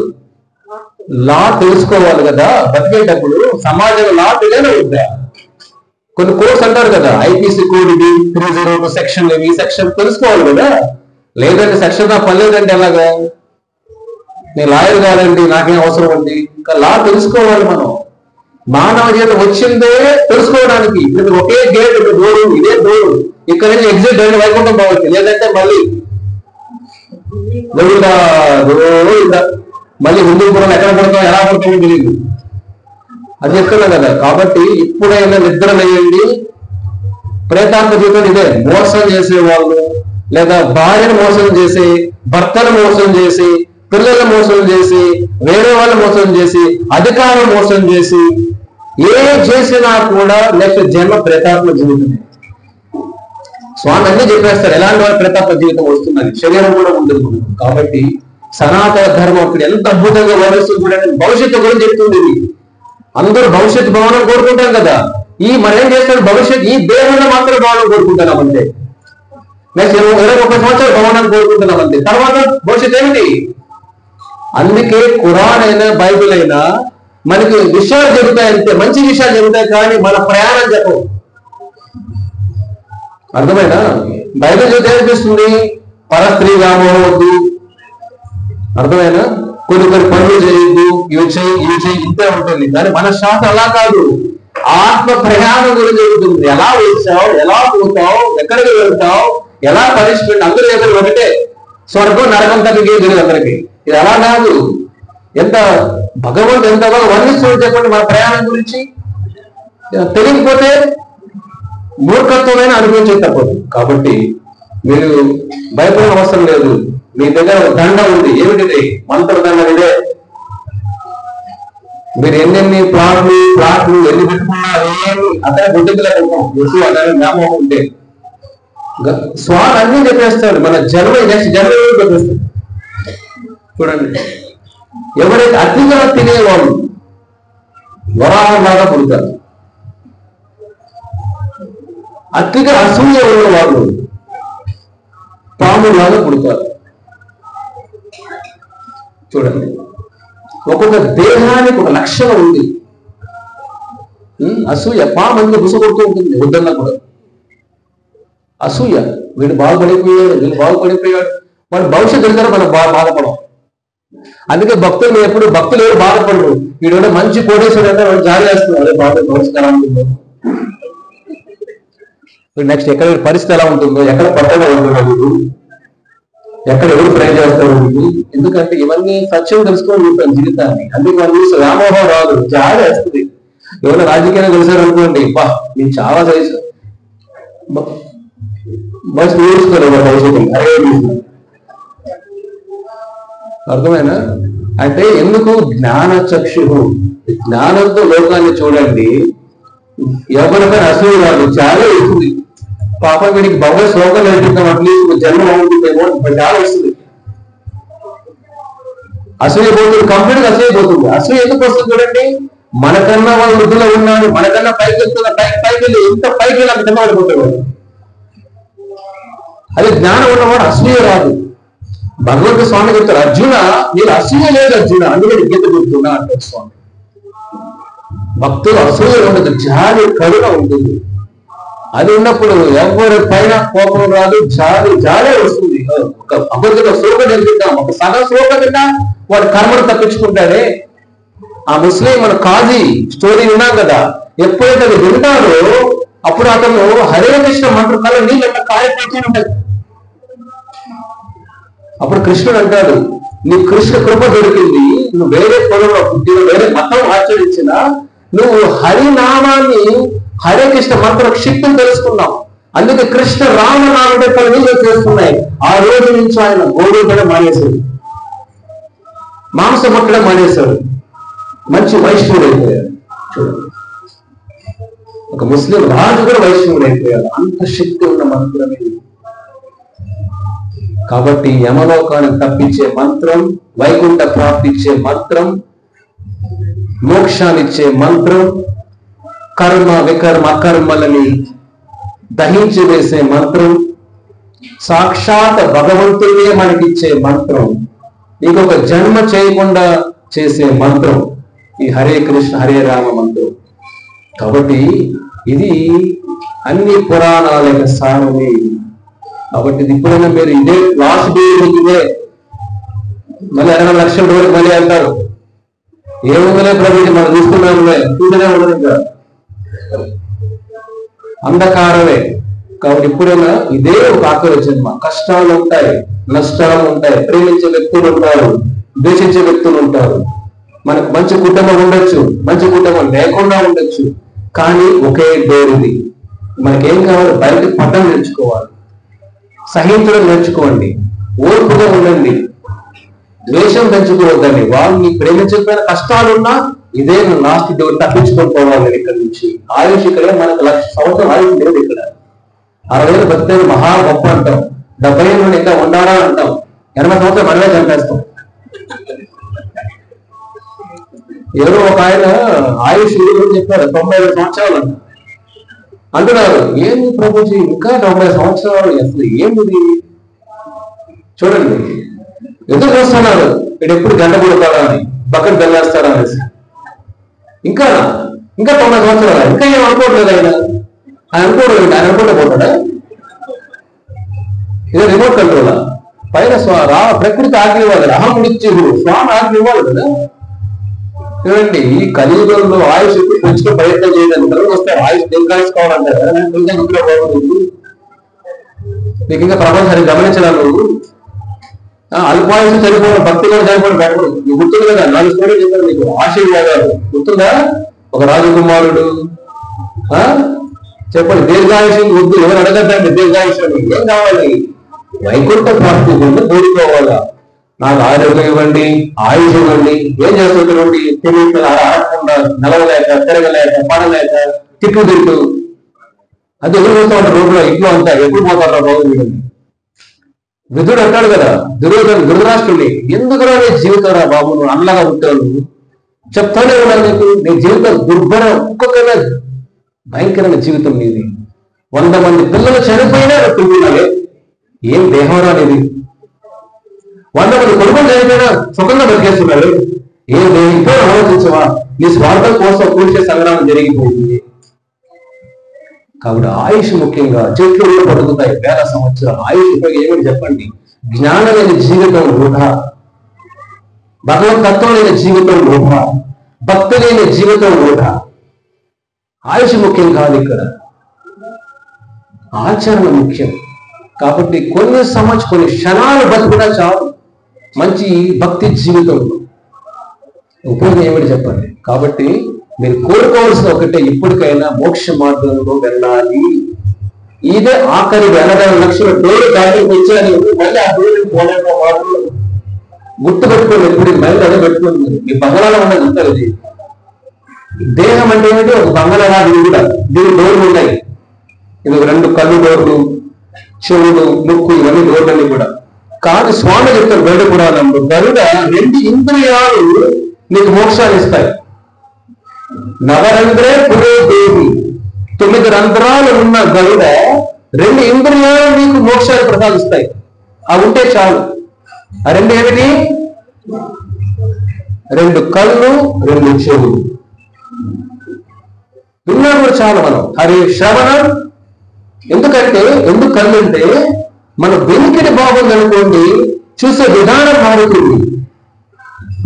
లా తెలుసుకోవాలి కదా. బతికేటప్పుడు సమాజంలో లా తెలియనే ఉందా? కొన్ని కోర్స్ అంటారు కదా, ఐపీసీ కోడ్ ఇది 302 సెక్షన్, ఈ సెక్షన్ తెలుసుకోవాలి కదా. లేదంటే సెక్షన్ నా పర్లేదంటే ఎలాగా? నేను లాయర్ కాదండి, నాకేం అవసరం ఉంది. ఇంకా లా తెలుసుకోవాలి మనం. మానవ జీవితం వచ్చిందే తెలుసుకోవడానికి. ఇప్పుడు ఒకే గేట్, డోరు, ఇదే డోరు, ఇక్కడ నుంచి ఎగ్జిట్ అయిన వైకుంఠం పోవచ్చు, లేదంటే మళ్ళీ మళ్ళీ హిందూపురం ఎక్కడ పడతాం, ఎలా పడతామో తెలియదు. అది చెప్తున్నా కదా. కాబట్టి ఇప్పుడైనా నిద్ర వేయండి. ప్రేతాత్మ జీవితం ఇదే. మోసం చేసేవాళ్ళు, లేదా భార్యను మోసం చేసి, భర్తను మోసం చేసి, పిల్లలను మోసం చేసి, వేరే వాళ్ళు మోసం చేసి, అధికారులు మోసం చేసి, ఏ చేసినా కూడా నెక్స్ట్ జన్మ ప్రేతాత్మ జీవితమే. స్వామి అన్ని చెప్పేస్తారు ఎలాంటి వారి ప్రేతాత్మ జీవితం వస్తున్నది, శరీరం కూడా ఉంటుంది. కాబట్టి సనాతన ధర్మం ఇప్పుడు ఎంత అద్భుతంగా వర్ణిస్తుంది చూడండి. భవిష్యత్తు గురించి చెప్తుంది ఇది. అందరూ భవిష్యత్తు భవనం కోరుకుంటాం కదా. ఈ మనం ఏం చేస్తాడు, భవిష్యత్తు ఈ దేహంలో మాత్రం భవనం కోరుకుంటున్నాం అంతే. నెక్స్ట్ 21 సంవత్సరాలు భవనాన్ని కోరుకుంటున్నాం అంతే. తర్వాత భవిష్యత్తు ఏమిటి? అందుకే ఖురాన్ అయినా బైబిల్ అయినా మనకి విషయాలు చెబుతాయంటే, మంచి విషయాలు చెబుతాయి, కానీ మన ప్రయాణం చెప్పవు. అర్థమైనా? బైబిల్ చూస్తే ఏమనిపిస్తుంది, పరస్త్రీ కావద్దు, అర్థమైనా? కొన్ని పనులు చేయొద్దు, ఇవి చేయి ఇంతే ఉంటుంది. కానీ మన శాస్త్రం అలా కాదు. ఆత్మ ప్రయాణం గురించి చెబుతుంది. ఎలా వచ్చావు, ఎలా పోతావు, ఎక్కడికి వెళ్తావు, ఎలా పనిష్మెంట్. అందరూ ఎదురు ఒకటే, స్వర్గం నరకం తగ్గి తెలియదు అందరికి. ఇది ఎలా కాదు. ఎంత భగవంతుడు ఎంత బాగా వర్ణిస్తుంది చెప్పండి మన ప్రయాణం గురించి. తెలియకపోతే మూర్ఖత్వమైన అనుభవించే తప్పదు. కాబట్టి మీరు భయపడిన అవసరం లేదు. మీ దగ్గర దండ ఉంది. ఏమిటిది? మంత్రదండం ఇదే. మీరు ఎన్నెన్ని ప్లాట్లు ఎన్ని పెట్టుకున్నారు, ఏమి అతనే గుడ్డకి అతనే జ్ఞాపకం ఉంటే స్వామి అన్ని చెప్పేస్తాడు. మన జన్మ నెక్స్ట్ జన్మ చెప్పేస్తాడు. చూడండి, ఎవరైతే అతిగా తినేవాళ్ళు వరాహంలాగా పుడతారు, అతిగా అసూయ ఉన్న వాళ్ళు పాములాగా పుడతారు. చూడండి, ఒక్కొక్క దేహానికి ఒక లక్షణం ఉంది. అసూయ పాము అందులో బుసగొడుతూ ఉంటుంది. వద్దన్నా కూడా అసూయ. వీడు బాగుపడిపోయాడు, వీళ్ళు బాగుపడిపోయాడు, వాడు భవిష్యత్తు తెలిసిన మనం బాధపడం. అందుకే భక్తులు ఎప్పుడు ఎవరు బాధపడరు. వీడు మంచి కోటేశ్వరుడు అంటే వాడు జారి వేస్తున్నారు, బాగా భవిష్కరం. నెక్స్ట్ ఎక్కడ పరిస్థితి ఎలా ఉంటుందో, ఎక్కడ పట్టగా ఉంటుందో, ఎక్కడ ఎవరు ట్రై చేస్తారు. ఎందుకంటే ఇవన్నీ సత్యం తెలుసుకొని ఉంటాను జీవితాన్ని. అందుకే మనం చూసి వ్యామోహం రాదు, చాలా వేస్తుంది. ఎవరైనా రాజకీయంగా కలిసారు అనుకోండి, బా నేను చాలా చేశాను, బస్ నేర్చుకోలేదు. అర్థమైనా? అంటే ఎందుకు? జ్ఞాన చక్షు, జ్ఞానంతో లోకాన్ని చూడండి. ఎవరిపైన అసూయ రాదు, చాలా వస్తుంది. పాపం వీడికి బాగా శ్లోకం నేర్పిద్దాం, అట్లీస్ట్ జన్మ అవుతుందేమో చాలా వస్తుంది. అసూయ పోతుంది, కంప్లీట్ గా అసూయ పోతుంది. అసూయ ఎందుకు వస్తుంది చూడండి, మనకన్నా వాళ్ళు వృద్ధిలో ఉన్నాడు, మనకన్నా పైకి వెళ్తున్నా, పైకి వెళ్ళి ఎంత పైకి వెళ్ళి అంత కింద పడిపోతాడు. అదే జ్ఞానం ఉన్నవాడు అసూయ రాదు. భగవంతుడు స్వామి చెప్తారు, అర్జున మీరు అసూయ లేదు అర్జున, అందుకే గీత చెప్తున్నా అంటారు స్వామి. భక్తులు అసూయ ఉండదు, జాలి కరుణ ఉంటుంది. అది ఉన్నప్పుడు ఎవరి పైన కోపం రాదు, జాలే వస్తుంది. ఒక అబద్ధ శ్లోకం నేర్పిద్దాం, ఒక సగం శ్లోకం విన్నా వాడు కర్మను తప్పించుకుంటాడే. ఆ ముస్లిం మన కాజీ స్టోరీ విన్నాం కదా, ఎప్పుడైతే అది వింటారో అప్పుడు అతను హరే కృష్ణ మంత్రం కల నీళ్ళు కాయపడి ఉంటాయి. అప్పుడు కృష్ణుడు అంటాడు, నీ కృష్ణ కృప దొరికింది, నువ్వు వేరే పొలంలో పుట్టిన, వేరే మతం ఆచరించిన, నువ్వు హరినామాన్ని హరే కృష్ణ మంత్ర శక్తిని తెలుసుకున్నావు. అందుకే కృష్ణ రామనామంటే తన నీళ్ళు చేస్తున్నాయి. ఆ రోజు నుంచి ఆయన గోడు మానేశాడు, మాంసం ముట్టడం మానేశాడు, మంచి వైష్ణవుడు అయిపోయాడు. చూడండి, ఒక ముస్లిం రాజు కూడా వైష్ణవుడు అయిపోయాడు, అంత శక్తి ఉన్న మంత్రమే. కాబట్టి యమలోకాన్ని తప్పించే మంత్రం, వైకుంఠ ప్రాప్తిచ్చే మంత్రం, మోక్షాన్నిచ్చే మంత్రం, కర్మ వికర్మ అకర్మలని దహించి వేసే మంత్రం, సాక్షాత్ భగవంతుడే మనకిచ్చే మంత్రం, ఇంకొక జన్మ చేయకుండా చేసే మంత్రం ఈ హరే కృష్ణ హరే రామ మంత్రం. కాబట్టి ఇది అన్ని పురాణాల యొక్క సారమే. కాబట్టి ఇప్పుడైనా మీరు ఇదే లాస్ట్ డే ఇదే మళ్ళీ 20 లక్షల రోజులు మళ్ళీ అంటారు, ఏముందలే ప్రభుత్వం మనం చూస్తున్నాములే, చూస్తూనే ఉండదు, ఇంకా అంధకారమే. కాబట్టి ఇప్పుడైనా ఇదే ఒక ఆఖరి జన్మ. కష్టాలు ఉంటాయి, నష్టాలు ఉంటాయి, ప్రేమించే వ్యక్తులు ఉంటారు, ద్వేషించే వ్యక్తులు ఉంటారు. మనకు మంచి కుటుంబం ఉండొచ్చు, మంచి కుటుంబం లేకుండా ఉండొచ్చు, కానీ ఒకే డోర్ ఇది. మనకేం కావాలి? బయట పట్టం నేర్చుకోవాలి, సహించడం నేర్చుకోండి, ఓర్పుగా ఉండండి, ద్వేషం పెంచుకోవద్దండి. వాళ్ళని ప్రేమించకపోయిన కష్టాలున్నా ఇదే లాస్ట్ డోర్, తప్పించుకొని పోవాలి ఇక్కడ నుంచి. ఆయుష్ ఇక్కడ మనకు 1,00,000 సంవత్సరం ఆయుష్ లేదు. ఇక్కడ 60 ఏళ్ళు బతికేది మహా గొప్ప అంటాం, 70 ఏళ్ళు ఇంకా ఉండాలా అంటాం, 80 సంవత్సరం మనమే చంపేస్తాం. ఎవరో ఒక ఆయన ఆయుష్ చెప్పారు 95 సంవత్సరాలు అంట. అంటున్నారు, ఏంది ప్రభుజీ ఇంకా 90 సంవత్సరాలు, అసలు ఏంది? చూడండి, ఎదురు చూస్తున్నారు, వీడు ఎప్పుడు గంట కొడతాడా అని, బకెట్ బెల్లేస్తాడా అనేసి. ఇంకా 90 సంవత్సరాలు, ఇంకా ఏం అనుకోవట్లేదు ఆయన. ఆయన అనుకోడు, ఆయన అనుకుంటూ పోతాడా? ఇదే రిమోట్ కంట్రోలా? పైన ప్రకృతి ఆజ్ఞ ఇవ్వాలి, అహం మృత్యువు స్వామి ఆజ్ఞ ఇవ్వాలి కదా. చూడండి, ఈ కలియుగంలో ఆయుష్ పెంచుకో ప్రయత్నం చేయడానికి వస్తారు. ఆయుష్ దీర్ఘాయుష్కోవాలంటారు, నీకు ఇంకా ప్రపంచాన్ని గమనించడం. నువ్వు అల్పాయుష్ చనిపోవడం, భక్తి కూడా చనిపోవడం పెట్టడు. నీకు గుర్తుంది కదా, 4 స్టోరీ చెప్పారు నీకు, ఆశీర్వాదాలు గుర్తుందా? ఒక రాజకుమారుడు చెప్పండి, దీర్ఘాయుష్ వద్దు, ఎవరు అడగద్దండి దీర్ఘాయుషాన్ని. ఏం కావాలి? వైకుంఠ ప్రాప్తి కింద కోరుకోవాలా. నాకు ఆరోగ్యం ఇవ్వండి, ఆయుష్ ఇవ్వండి. ఏం చేస్తుంటారండి? తెలియక ఆడకుండా, నలవలేక, తిరగలేక, పడలేక, తిట్టు అది ఎదురు పోతూ ఉంటారు రోడ్లో, ఇంట్లో అంతా ఎప్పుడు పోతారా బాబు వీడిని. విధుడు అంటాడు కదా, ధృతరాష్ట్రుడిని, ఎందుకురా నీ జీవితం రా బాబు, నువ్వు అన్నలాగా ఉంటావు, చెప్తానే ఉన్నా నీకు, నీ జీవితం దుర్భరం, ఒక్కొక్క భయంకరమైన జీవితం నీది. 100 మంది పిల్లలు చనిపోయినా తిరుగుతున్నావే, ఏం దేహంరా నీది? 100 మంది కొడుకులు చనిపోయినా సుఖంగా బతికేస్తున్నాడు, ఏం దేహంతో ఆలోచించవా? నీ స్వార్థం కోసం కూర్చే సంగ్రామం జరిగిపోయింది. కాబట్టి ఆయుష్ ముఖ్యంగా. చెట్లు కూడా బతుకుతాయి 1000 సంవత్సరాలు. ఆయుష్ ఏమిటి చెప్పండి? జ్ఞానం లేని జీవితం వృధా, భగవతత్వం లేని జీవితం వృధా, భక్తి లేని జీవితం వృధా. ఆయుష్ ముఖ్యం కాదు ఇక్కడ. ఆచరణ ముఖ్యం. కాబట్టి కొన్ని క్షణాలు బతుకున్నా చాలు మంచి భక్తి జీవితంలో. ఉపయోగం ఏమిటి చెప్పండి? కాబట్టి మీరు కోరుకోవాల్సిన ఒకటే, ఇప్పటికైనా మోక్ష మార్గంలో వెళ్ళాలి. ఇదే ఆఖరి 80,00,000 డోర్ దాటి వచ్చాని మళ్ళీ ఆ డోర్ పోలేక వాళ్ళు గుర్తు పెట్టుకోండి. ఎప్పుడు మైండ్ అదే పెట్టుకోండి. మీ బంగాళాలో ఉన్నది ఉంటుంది. దేహం అంటే ఏమిటి? ఒక బంగాళా. ఇది కూడా దీని డోర్లు ఉన్నాయి. ఇది 2 కళ్ళు డోర్లు, చెవులు, ముక్కు, ఇవన్నీ డోర్లన్నీ కూడా కాదు. స్వామి చెప్తారు గరుడ పురాణంలో, గరుడ 2 ఇంద్రియాలు నీకు మోక్షాన్ని ఇస్తాయి. నవరంధ్రే పురే దేవి, 9 రంధ్రాలు ఉన్న గరుడ 2 ఇంద్రియాలు నీకు మోక్షాన్ని ప్రసాదిస్తాయి. అవి ఉంటే చాలు. ఆ 2 ఏమిటి? 2 కళ్ళు, 2 చెవులు. విన్నా కూడా చాలు మనం. హరి శ్రవణం. ఎందుకు కళ్ళు అంటే మన వెనుకటి బాగుంది అనుకోండి, చూసే విధానం మారుతుంది.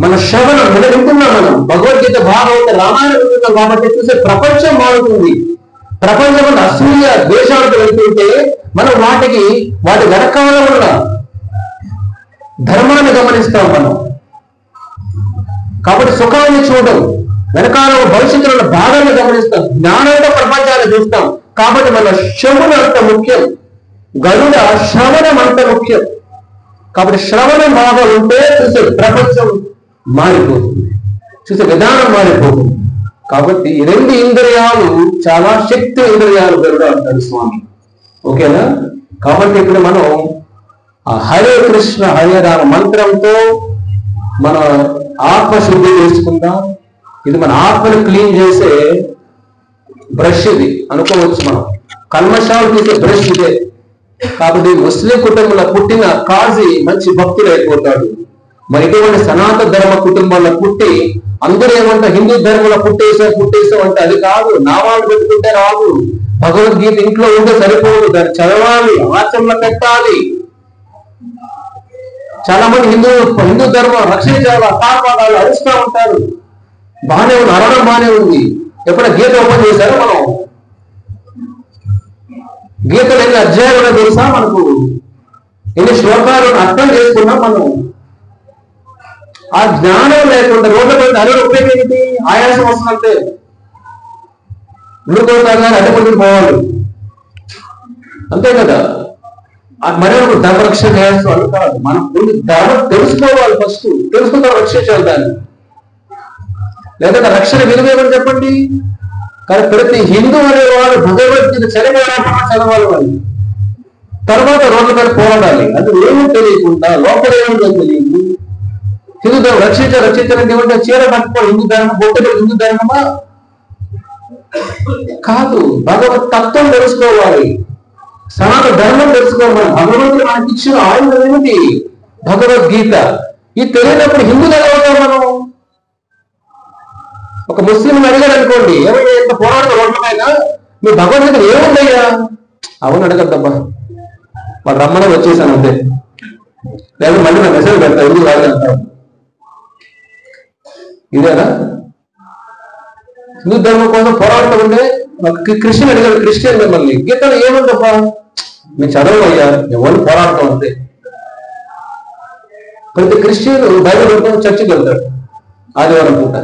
మన శ్రవణం వింటున్నాం, మనం భగవద్గీత, భాగవత, రామాయణం వింటున్నాం కాబట్టి చూసే ప్రపంచం మారుతుంది. ప్రపంచంలో అసూయ ద్వేషాలకు వెళ్తుంటే మనం వాటి వెనకాల ఉన్న ధర్మాన్ని గమనిస్తాం మనం. కాబట్టి సుఖాన్ని చూడడం, వెనకాల భవిష్యత్తులో ఉన్న భాగాన్ని గమనిస్తాం, జ్ఞానంతో ప్రపంచాన్ని చూస్తాం. కాబట్టి మన శ్రవణం అంత ముఖ్యం. గరుడ శ్రవణం అంత ముఖ్యం. కాబట్టి శ్రవణం బాగా ఉంటే చూసే ప్రపంచం మారిపోతుంది, చూసే విధానం మారిపోతుంది. కాబట్టి ఈ 2 ఇంద్రియాలు చాలా శక్తి ఇంద్రియాలు గరుడ అంటాడు స్వామి. ఓకేనా? కాబట్టి ఇప్పుడు మనం ఆ హరే కృష్ణ హరే రామ మంత్రంతో మన ఆత్మశుద్ధి చేసుకుందాం. ఇది మన ఆత్మను క్లీన్ చేసే బ్రష్ ఇది అనుకోవచ్చు. మనం కల్మషాలు తీసే బ్రష్ ఇదే. కాబట్టి ముస్లిం కుటుంబంలో పుట్టిన కాజీ మంచి భక్తుడు అయిపోతాడు. మరి ఇటువంటి సనాతన ధర్మ కుటుంబంలో పుట్టి అందరూ ఏమంటారు, హిందూ ధర్మంలో పుట్టేసాం అంటే అది కాదు. నామాలు పెట్టుకుంటే రాదు. భగవద్గీత ఇంట్లో ఉంటే సరిపోదు, దాన్ని చదవాలి, ఆచరణ పెట్టాలి. చాలా మంది హిందూ ధర్మం రక్షించాలి, కాపాడాలి అరుస్తూ ఉంటారు. బాగానే ఉంది, అరవడం బాగానే ఉంది. ఎప్పుడైనా గీత ఓపెన్ చేశారో మనం? గీతలు ఎన్ని అధ్యాయాలు తెలుసా మనకు? ఎన్ని శ్లోకాలు అర్థం చేసుకున్నాం మనం? ఆ జ్ఞానం లేకుండా రోడ్ల పైన అరవడం ఉపయోగం ఏంటి? ఆయాసం వస్తుందంటే ఉడిపోతారు కానీ అడ్డపడుకుని పోవాలి, అంతే కదా. మరి ధర్మ రక్షణ చేయాల్సిన వాళ్ళు కాదు. మనం ముందు ధర్మం తెలుసుకోవాలి. ఫస్ట్ తెలుసుకుంటే రక్షించాలి దాన్ని. లేదంటే రక్షణ విలువ ఏమని చెప్పండి? కానీ ప్రతి హిందూ అనేవాడు భగవద్గీత చదవాలి వాళ్ళు. తర్వాత రోడ్ల పైన పోరాడాలి. అది ఏమీ తెలియకుండా లోపల ఏమిటో తెలియదు. హిందూ ధర్మం రక్షించాలంటే ఏమంటే చీర పట్టుకోవాలి. హిందూ ధర్మం బొట్టలు హిందూ ధర్మమా? కాదు. భగవత్ తత్వం తెలుసుకోవాలి, సనాతన ధర్మం తెలుసుకోవాలి. భగవంతుడు మనకి ఇచ్చిన ఆయుధం ఏమిటి? భగవద్గీత. ఇది తెలియనప్పుడు హిందువులు ఎలా అవుతాం మనం? ఒక ముస్లిం అడిగారు అనుకోండి, ఏమైనా ఎంత పోరాటం రోడ్లపైన, మీ భగవద్గీత ఏముందయ్యా? అవును అడగద్దబ్బా, వాళ్ళు రమ్మని వచ్చేసాను అంతే. లేదా మళ్ళీ నా మెసేజ్ పెడతా, ఎందుకు రాగలుగుతాం? ఇదేనా హిందూ ధర్మం కోసం పోరాడుతూ ఉండే? క్రిస్టియన్ అడిగారు, క్రిస్టియన్ మిమ్మల్ని గీతలో ఏముందబ్బా? మీరు చదవయ్యా, ఎవరు పోరాడతాం అంతే. ప్రతి క్రిస్టియన్ బైబిల్ పట్టుకొని చర్చికి వెళ్తాడు ఆదివారం పూట.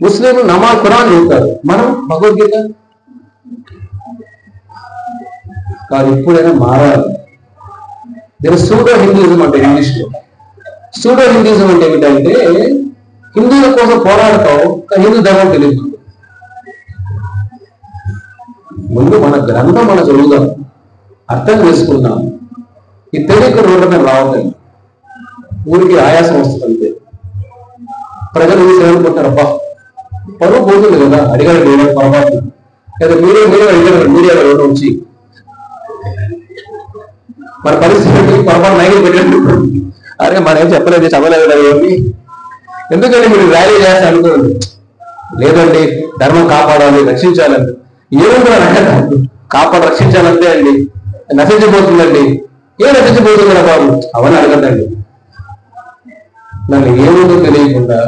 ముస్లింలు నమాజ్ ఖురాన్ చదువుతారు, మనం భగవద్గీత కాదు. ఎప్పుడైనా మారాలి. దీని సూడో హిందూయిజం అంటే ఇంగ్లీష్లో. సూడో హిందూయిజం అంటే ఏమిటంటే హిందువుల కోసం పోరాడతాం కానీ హిందూ ధర్మం తెలియదు. ముందు మన గ్రంథం మనం చదువుదాం, అర్థం చేసుకుందాం. ఈ తెలియక రోడ్ల మీద రావద్దండి, ఊరికి ఆయాసం వస్తుంది. ప్రజలు ఏమనుకుంటారు, అబ్బా పరువు పోతుంది కదా, అడిగారు లేదా పొరపాటు, లేదా మీరే అడిగారు మీడియాలో ఎవరో వచ్చి మన పరిస్థితి పొరపాటు నైలు పెట్టండి. అరే మనం ఏం చెప్పలేదు, చదవలేదు కదా ఏమి, ఎందుకంటే మీరు ర్యాలీ చేస్తే అనుకోండి. లేదండి ధర్మం కాపాడాలి, రక్షించాలండి. ఏముంది రక్షించాలంటే అండి, నశించిపోతుందండి. ఏం నశించిపోతుందా బాబు? అవన్నీ అడగద్దండి. నన్ను ఏముందో తెలియకుండా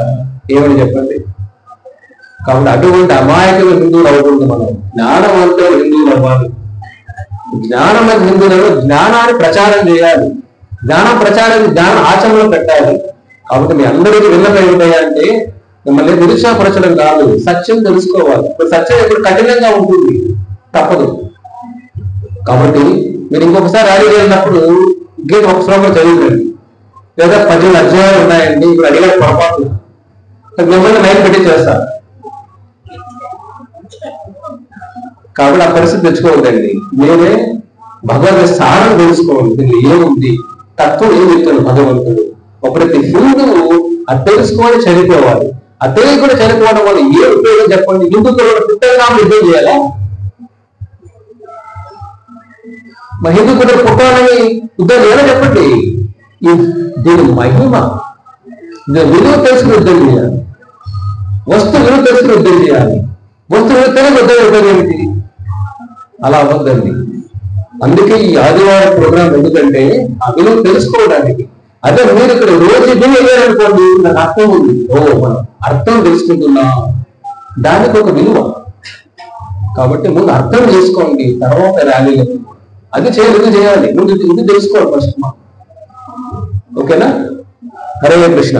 ఏమని చెప్పండి. కాబట్టి అటువంటి అమాయకులు హిందువులు అవ్వకూడదు. మనం జ్ఞానవంతులు హిందువులు అవ్వాలి. జ్ఞానమైన హిందువులలో జ్ఞానాన్ని ప్రచారం చేయాలి, జ్ఞానం ఆచరణలో పెట్టాలి. కాబట్టి మీ అందరికీ విన్నపం ఏమిటంటే మిమ్మల్ని నిరుత్సాహపరచడం కాదు, సత్యం తెలుసుకోవాలి. ఇప్పుడు సత్యం ఎప్పుడు కఠినంగా ఉంటుంది, తప్పదు. కాబట్టి మీరు ఇంకొకసారి ర్యాలీ వెళ్ళినప్పుడు గీత ఒక శ్లోకం చదువుతుంది, లేదా 10 అధ్యాయాలు ఉన్నాయండి, ఇప్పుడు అడిగే పొరపాటు మిమ్మల్ని మైండ్ పెట్టి చేస్తారు. కాబట్టి ఆ పరిస్థితి తెచ్చుకోవద్దండి. మీరే భగవద్ సారం తెలుసుకోవాలి, దీన్ని ఏముంది, తత్వం ఏం చెప్తాడు భగవంతుడు. ప్రతి హిందువు అది తెలుసుకొని చనిపోవాలి. అది తెలియకుండా చనిపోవడం వల్ల ఏ ఉపయోగం చెప్పండి? హిందువులు పుట్టగా యుద్ధం చేయాలా? మా హిందూ కూడా పుట్టాలని యుద్ధం చేయాలా చెప్పండి? దీని మహిమ, దీని విలువ తెలుసుకుని యుద్ధం చేయాలి. వస్తువు విలువ తెలుసుకుని యుద్ధం చేయాలి. వస్తువు విలువ తెలియని యుద్ధం ఏమిటి? అలా అవ్వద్దండి. అందుకే ఈ ఆదివారం ప్రోగ్రాం ఎందుకంటే ఆ విలువ తెలుసుకోవడానికి. అదే మీరు ఇక్కడ రోజు విలువ వెళ్ళారనుకోండి, నాకు అర్థం ఉంది, మనం అర్థం తెలుసుకుంటున్నాం, దానికి ఒక విలువ. కాబట్టి ముందు అర్థం చేసుకోండి, తర్వాత ర్యాలీలో అది చేయాలి. ముందు ఇది తెలుసుకోవాలి ఫస్ట్. ఓకేనా? హరే కృష్ణ.